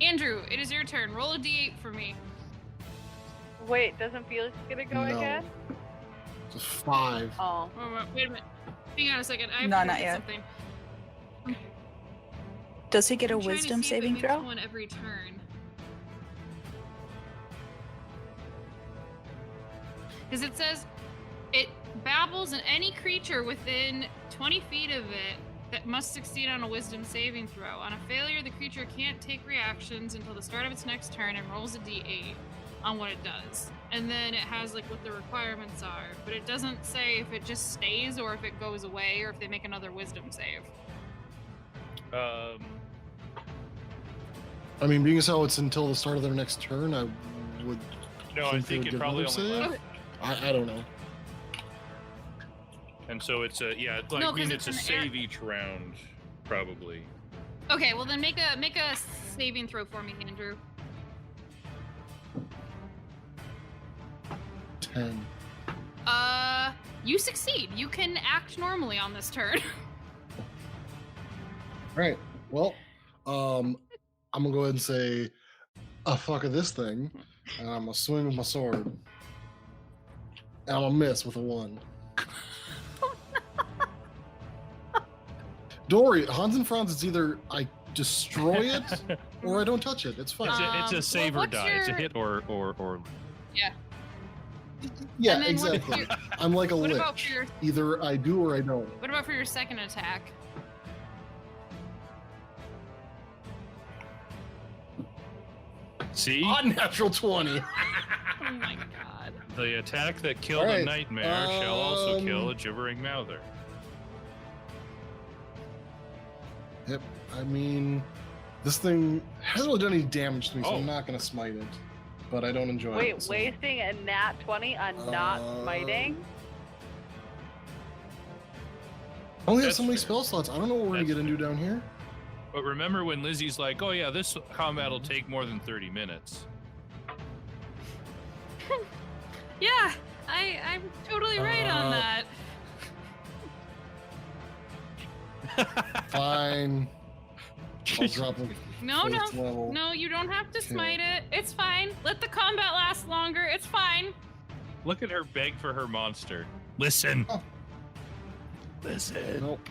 Andrew. It is your turn. Roll a d8 for me. wait, doesn't Felix get to go No. again? It's a 5. Oh, Wait a minute. Hang on a second. I have No, to not look at yet. something. Does he get a I'm trying to wisdom see if it saving makes throw? one every turn. Because it says it babbles, and any creature within 20 feet of it that must succeed on a wisdom saving throw. On a failure, the creature can't take reactions until the start of its next turn and rolls a d8 on what it does. And then it has like what the requirements are, but it doesn't say if it just stays or if it goes away or if they make another wisdom save. I mean, being as how it's until the start of their next turn, I would. No, I think they'd it probably give only another lasts. I don't know. And so it's a yeah. Like, No, I mean, 'cause it's a it's an air- save each round, probably. Okay, well then make a saving throw for me, Andrew. 10. You succeed. You can act normally on this turn. Alright, well, I'm gonna go ahead and say, fuck of this thing, and I'm gonna swing with my sword. And I'm gonna miss with a 1. Don't worry, Hans and Franz, it's either I destroy it or I don't touch it. It's fine. It's a save or what's die. It's a your- hit or Yeah, And then what's exactly. your- I'm like a What lich. about for your Either I do or I don't. What about for your second attack? see Unnatural 20. Oh my god. the attack that killed a Alright, nightmare shall also kill a gibbering mouther. Yep. I mean, this thing hasn't really done any damage to me, so Oh. I'm not going to smite it. But I don't enjoy it. Wait, so- wasting a nat 20 on not smiting? I only have That's so many fair. spell slots. I don't know what we're going to That's get into down here. But remember when Lizzie's like, "Oh yeah, this combat will take more than 30 minutes." Yeah, I'm totally right on that. Fine. I'll drop it. No, fourth level. no, you don't have to Okay. smite it. It's fine. Let the combat last longer. It's fine. Look at her beg for her monster. Listen. Oh. Listen. Nope.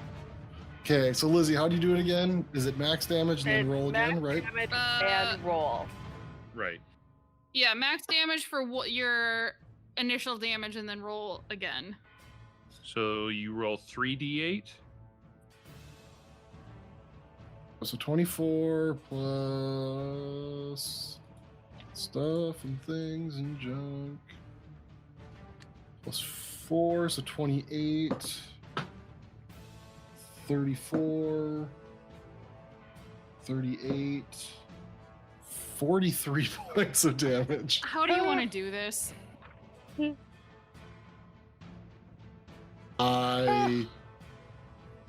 Okay, so Lizzie, how do you do it again? Is it max damage and then It's roll max again, right? damage Uh, and roll. Right. Yeah, max damage for your initial damage and then roll again. So you roll 3d8. So 24 plus stuff and things and junk. Plus 4, so 28. 34. 38. 43 points of damage. How do you want to do this? I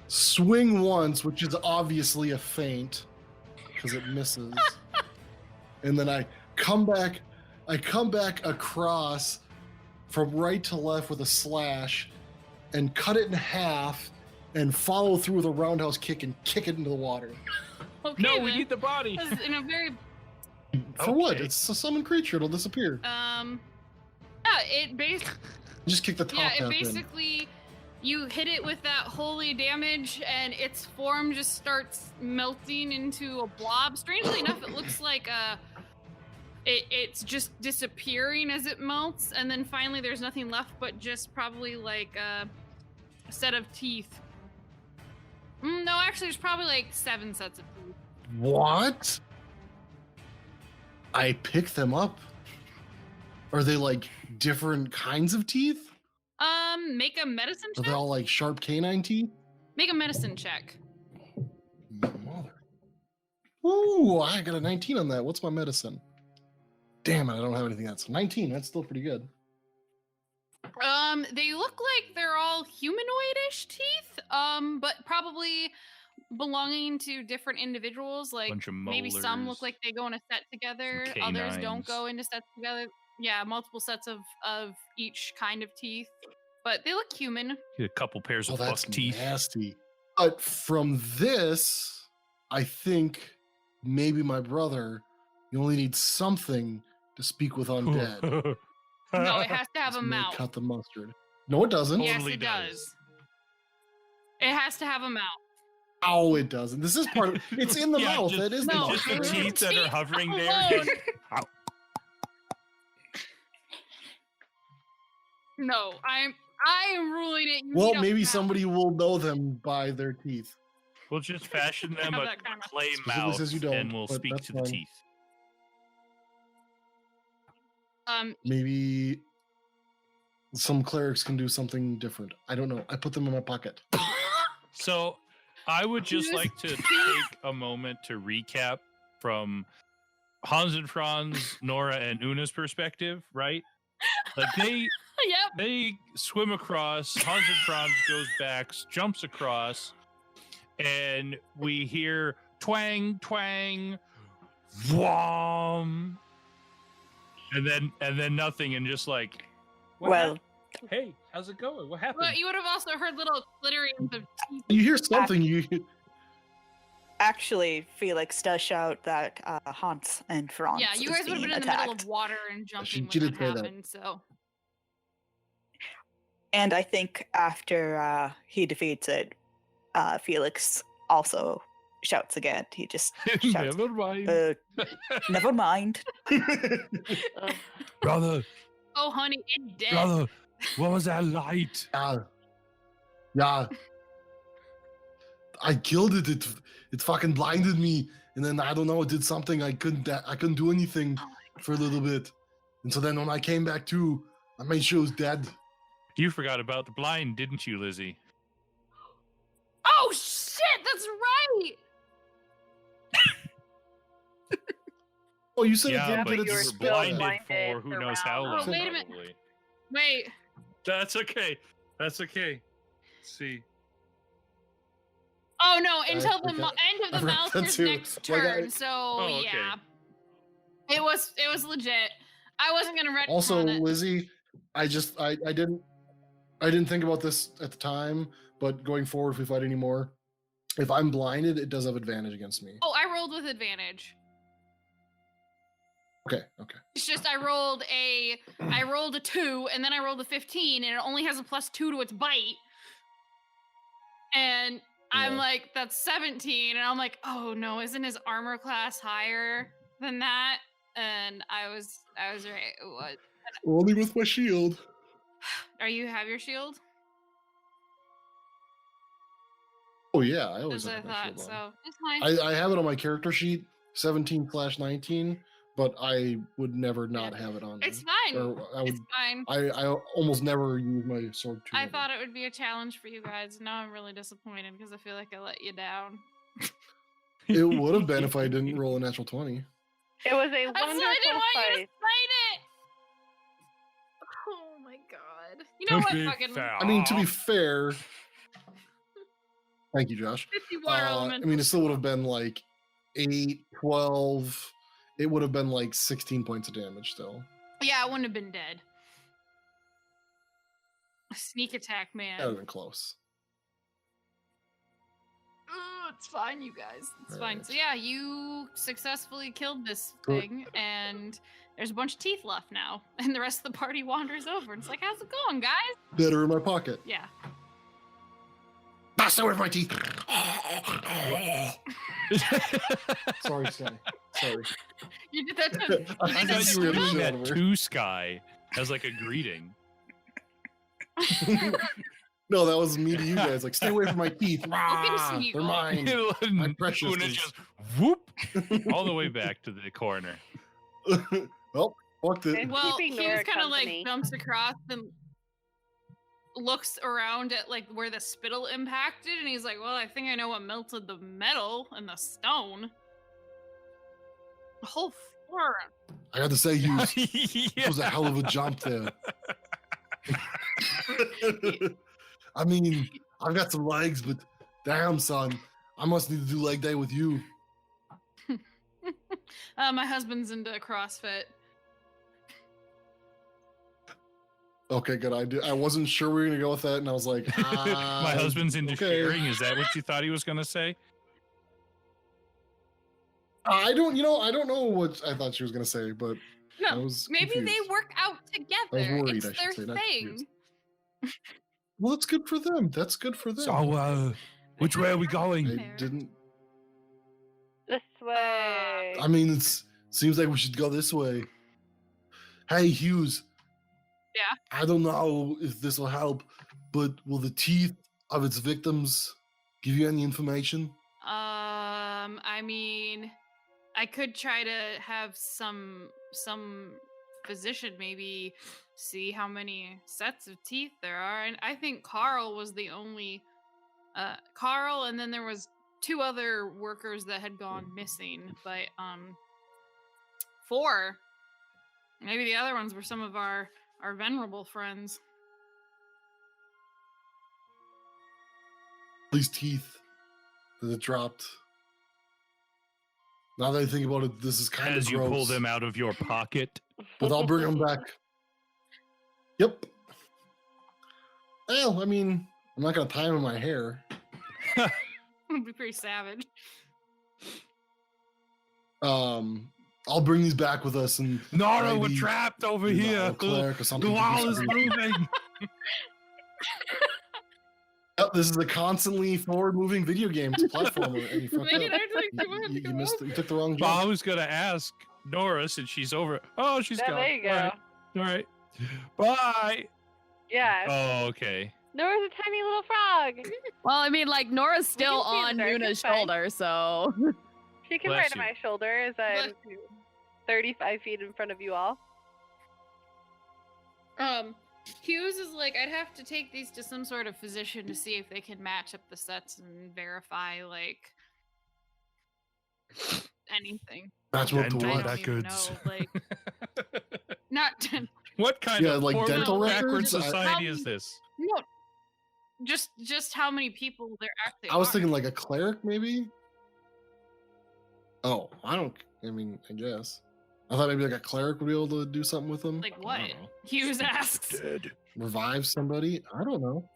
swing once, which is obviously a feint because it misses. And then I come back across from right to left with a slash and cut it in half and follow through with a roundhouse kick and kick it into the water. Okay, No, we then. need the body. This is in a very For what? Okay. It's a summoned creature, it'll disappear. yeah, it basically Just kick the top yeah, half it in. basically you hit it with that holy damage and its form just starts melting into a blob. Strangely enough, it looks like it's just disappearing as it melts, and then finally there's nothing left but just probably like a set of teeth. No, actually there's probably like 7 sets of teeth. What? I pick them up. Are they like different kinds of teeth? Make a medicine Are they check. all like sharp canine teeth? Make a medicine check. Mother. Ooh, I got a 19 on that. What's my medicine? Damn it, I don't have anything else. 19, that's still pretty good. They look like they're all humanoidish teeth, but probably belonging to different individuals. Like Bunch of maybe some molars, look like they go in a set together, some others don't canines. go into sets together. Yeah, multiple sets of each kind of teeth, but they look human. A couple pairs Oh, of buck that's teeth. nasty. But from this, I think maybe my brother, you only need something to speak with undead. No, it has to have a Just may mouth. Cut the mustard. No, it doesn't. Yeah. Yes, Totally it does. does. It has to have a mouth. Oh, it doesn't. This is part of it's in the Yeah, mouth. just- It is No, the just the mouth. teeth that are Teeth hovering there. alone. Ow. No, I am ruling it. You Well, need a maybe mouth. somebody will know them by their teeth. We'll just fashion them Have a that kind of- clay Specifically mouth, says you don't, and we'll but speak that's to the fine. teeth. Maybe some clerics can do something different. I don't know. I put them in my pocket. So, I would just Yes. like to take a moment to recap from Hans and Franz, Nora, and Una's perspective. Right? Like Yep. they swim across. Hans and Franz goes back, jumps across, and we hear twang, twang, whom, and then nothing, and just like, what Well, happened? Hey, how's it going? What happened? But you would have also heard little glitterings of teeth. You hear something, you actually, Felix does shout that Hans and Franz Yeah, you is guys would have being been in the middle attacked. of water and jumping she when did that say that. happened. So And I think after he defeats it, Felix also shouts again. He just shouts, Never mind. never mind. Ugh. Brother, Oh, honey, it's dead. brother, what was that light? Yeah. I killed it. It fucking blinded me, and then I don't know. It did something. I couldn't do anything for a little bit, and so then when I came back to, I made sure it was dead. You forgot about the blind, didn't you, Lizzie? Oh, shit, that's right. Oh, you said Yeah, it but did you it were were spit still blinded out. blinded for who knows how around. long. Oh, wait a minute. probably. Wait. That's okay. That's okay. Let's see. Oh, no, until the forgot- end of I the forgot that Mouser's too. next Like, turn. So, okay. yeah. It was legit. I wasn't going to retcon Also, it. Lizzie, I didn't think about this at the time, but going forward, if we fight anymore, if I'm blinded, it does have advantage against me. Oh, I rolled with advantage. Okay. It's just I rolled a 2 and then I rolled a 15 and it only has a +2 to its bite. And I'm Yeah. like, that's 17, and I'm like, oh no, isn't his armor class higher than that? And I was right. It was. Only with my shield. You have your shield? Oh yeah, I always As I have my thought, shield on. so it's fine. I have it on my character sheet, 17/19, but I would never not have it on there. It's fine. Or I would. It's fine. I almost never use my sword. I thought it would be a challenge for you guys. Now I'm really disappointed because I feel like I let you down. It would have been if I didn't roll a natural 20. It was a I'm sorry, I didn't wonderful want you to fight. fight it. Oh my god. You know what? Fucking I mean, to be fair. Thank you, Josh. 50 water I elemental. mean, it still would have been like 8, 12. It would have been like 16 points of damage still. Yeah, I wouldn't have been dead. Sneak attack, man. That would have been close. It's fine, you guys. It's fine. Alright. So yeah, you successfully killed this Cool. thing, and there's a bunch of teeth left now, and the rest of the party wanders over. And it's like, how's it going, guys? That are in my pocket. Yeah. Stay away from my teeth. Sorry, Sky. Sorry. You did that to I I make thought us you were smile? doing Shut that over. to Sky as like a greeting. No, that was me to you guys. Like, stay away from my teeth. Rah, They're mine. My precious Una is- just whoop all the way back to the corner. Well, fucked it. And Well, keeping Hughes Nora kind of like company. jumps across and looks around at like where the spittle impacted, and he's like, "Well, I think I know what melted the metal and the stone. The whole floor." I got to say, Hughes, Yeah. it was a hell of a jump there. I mean, I've got some legs, but damn, son, I must need to do leg day with you. My husband's into CrossFit. Okay, good. I wasn't sure we were gonna go with that, and I was like, My husband's into okay. sharing. Is that what you thought he was going to say? I don't know what I thought she was gonna say, but I No, was maybe they confused. work out together. worried, It's I should their say, not thing. confused. Well, that's good for them. That's good for them. Which way are we going? I didn't. This way. I mean, seems like we should go this way. Hey, Hughes. Yeah? I don't know if this will help, but will the teeth of its victims give you any information? I mean, I could try to have some physician maybe see how many sets of teeth there are, and I think Carl was the only Carl, and then there was 2 other workers that had gone missing, but 4. Maybe the other ones were some of our venerable friends. These teeth that it dropped. Now that I think about it, this is kind As of you gross. pull them out of your pocket. But I'll bring them back. Yep. Well, I mean, I'm not gonna tie them in my hair. It'd be pretty savage. I'll bring these back with us, and No, we're maybe, trapped over you know, here. a cleric or something. The to wall is distribute. moving. Yep. This is a constantly forward-moving video game. It's a platformer, and you fucked Make it up. act like you want to You go missed. up. You took the wrong Well, I jump. was gonna ask Nora since she's over. Oh, she's Yeah, gone. there you go. All right. Bye. Yeah. Oh, okay. Nora's a tiny little frog. Well, I mean, like Nora's still can see in on the dark, Nuna's it's fine. shoulder, so She can Bless ride on you. my shoulder as I'm 35 feet in front of you all. Hughes is like, I'd have to take these to some sort of physician to see if they can match up the sets and verify, like, anything. That's what the Dental I what? don't even know, like, not What kind Yeah, of like forward dental backward records? society is this? no, just how many people there actually I was are. thinking like a cleric, maybe. Oh, I mean, I guess. I thought maybe like a cleric would be able to do something with them. Like I what? don't know. Hughes asks. Dead. Revive somebody? I don't know.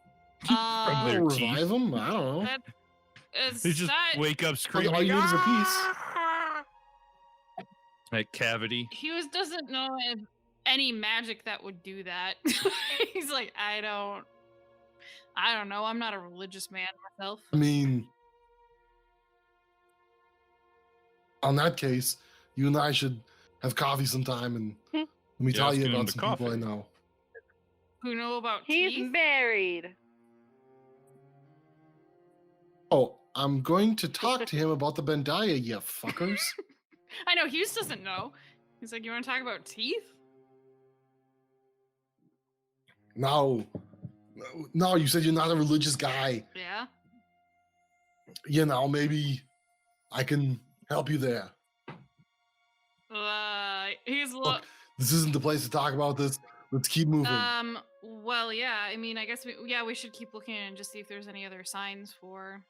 From their teeth. Revive them? I don't know. That is They just that- wake up screaming. all you need is a piece. Like cavity. Hughes doesn't know if any magic that would do that. He's like, I don't know. I'm not a religious man myself. I mean, on that case, you and I should have coffee sometime and let me Yeah, tell let's you get about into some people I coffee. know. Who know about He's teeth? married. Oh, I'm going to talk to him about the Bendaya, you fuckers. I know Hughes doesn't know. He's like, you want to talk about teeth? No. No, you said you're not a religious guy. Yeah. You know, maybe I can help you there. He's Look, this isn't the place to talk about this. Let's keep moving. Well, yeah. I mean, I guess we should keep looking and just see if there's any other signs for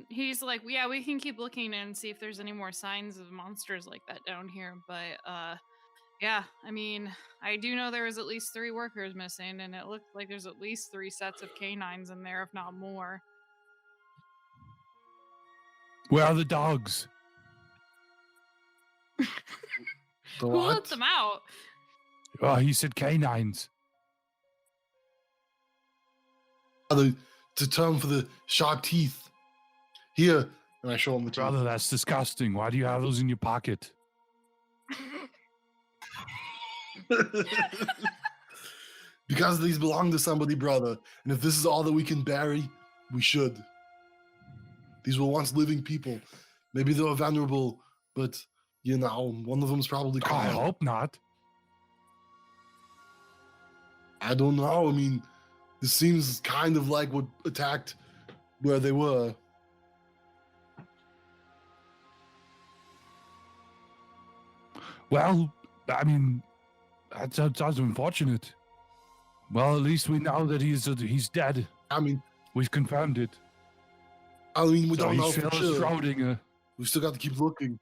he's like, yeah, we can keep looking and see if there's any more signs of monsters like that down here. But yeah, I mean, I do know there was at least 3 workers missing, and it looked like there's at least 3 sets of canines in there, if not more. Where are the dogs? The Who what? let them out? Oh, he said canines. The term for the sharp teeth. Here, and I show him the teeth. Brother, that's disgusting. Why do you have those in your pocket? Because these belong to somebody, brother. And if this is all that we can bury, we should. These were once living people. Maybe they were vulnerable, but, you know, one of them's probably I caught. hope not. I don't know. I mean, this seems kind of like what attacked where they were. Well, I mean, that's unfortunate. Well, at least we know that he's dead. I mean, We've confirmed it. we So don't know he's for Phyllis sure. Schrodinger. We still got to keep looking.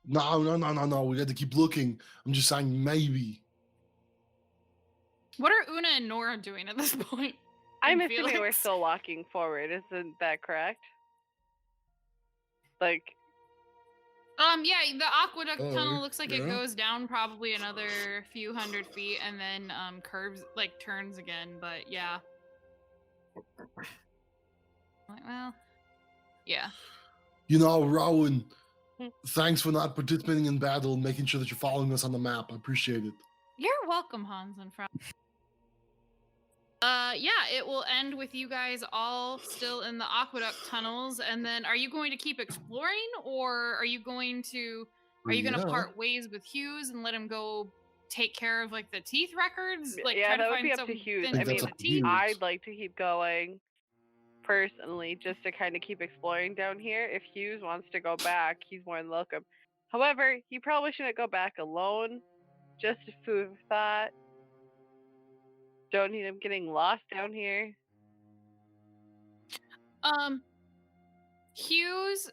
No. We got to keep looking. I'm just saying maybe. What are Una and Nora doing at this point? I'm And assuming we're Felix? still walking forward. Isn't that correct? Like, Yeah, the aqueduct Oh, tunnel looks like it yeah. goes down probably another few hundred feet and then curves, like turns again, but yeah. Like, well, yeah. You know, Rowan, Hmm. thanks for not participating in battle and making sure that you're following us on the map. I appreciate it. You're welcome, Hans and Franz. Yeah, it will end with you guys all still in the aqueduct tunnels, and then are you going to keep exploring, or are you going to Yeah. part ways with Hughes and let him go take care of like the teeth records? Like yeah, try to that would find be up to something Hughes. I think I mean, that's up to teeth. Hughes. I'd like to keep going personally, just to kind of keep exploring down here. If Hughes wants to go back, he's more than welcome. However, he probably shouldn't go back alone. Just a food for thought. Don't need him getting lost down here. Hughes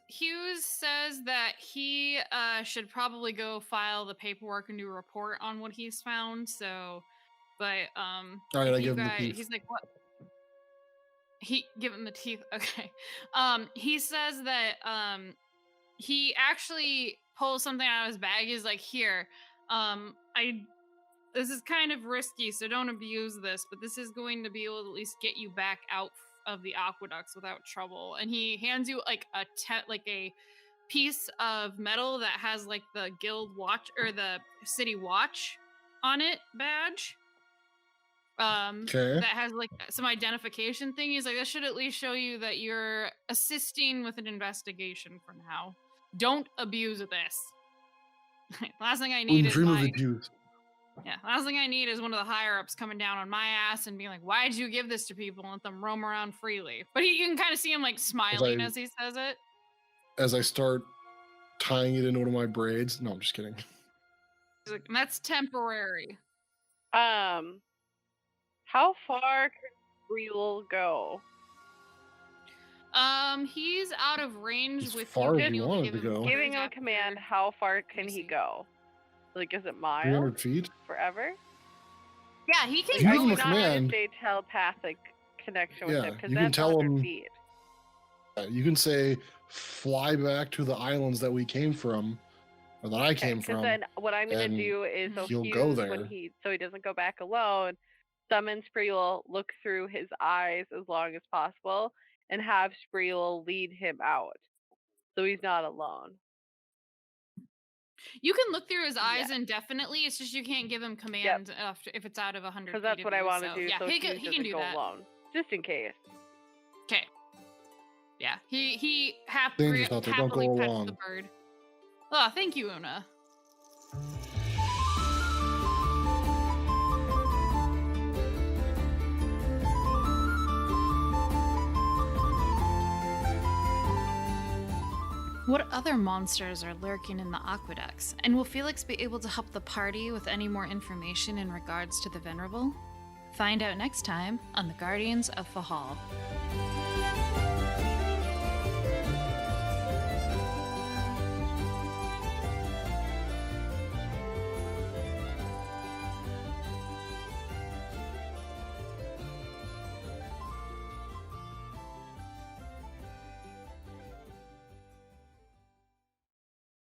says that he should probably go file the paperwork and do a report on what he's found. So, but All right, I you give him the guys- teeth. he's like, what? He give him the teeth. Okay. He says that he actually pulls something out of his bag. He's like, here, This is kind of risky, so don't abuse this, but this is going to be able to at least get you back out of the aqueducts without trouble. And he hands you like a piece of metal that has like the guild watch or the city watch on it badge. Okay. That has like some identification thing. He's like, that should at least show you that you're assisting with an investigation for now. Don't abuse this. Last thing I need Wouldn't is dream of my abuse. last thing I need is one of the higher ups coming down on my ass and being like, "Why'd you give this to people and let them roam around freely?" But you can kind of see him like smiling as he says it. As I start tying it into one of my braids. No, I'm just kidding. He's like, that's temporary. How far can Breel go? He's out of range As with far you. as you wanted to go. Giving him a command, how far can he go? Like, is it miles? 300 feet? Forever? Yeah, he can You Like, give him a not command. Stay telepathic connection with Yeah, him, because you can that's tell 100 him- feet. You can say, fly back to the islands that we came from, or that I Okay, came 'cause from. then what I'm gonna and do is he'll Hughes, go there. when so he doesn't go back alone, summon Spreel, look through his eyes as long as possible, and have Spreel lead him out, so he's not alone. You can look through his eyes indefinitely. It's just you can't give him command if it's out of 100 feet. Because that's what I want to do. Yeah, So he Hughes can doesn't do go that. alone, just in case. Okay. Yeah, he Dangerous out there, don't happily go pets along. the bird. Oh, thank you, Una. What other monsters are lurking in the aqueducts? And will Felix be able to help the party with any more information in regards to the Venerable? Find out next time on the Guardians of Fehal.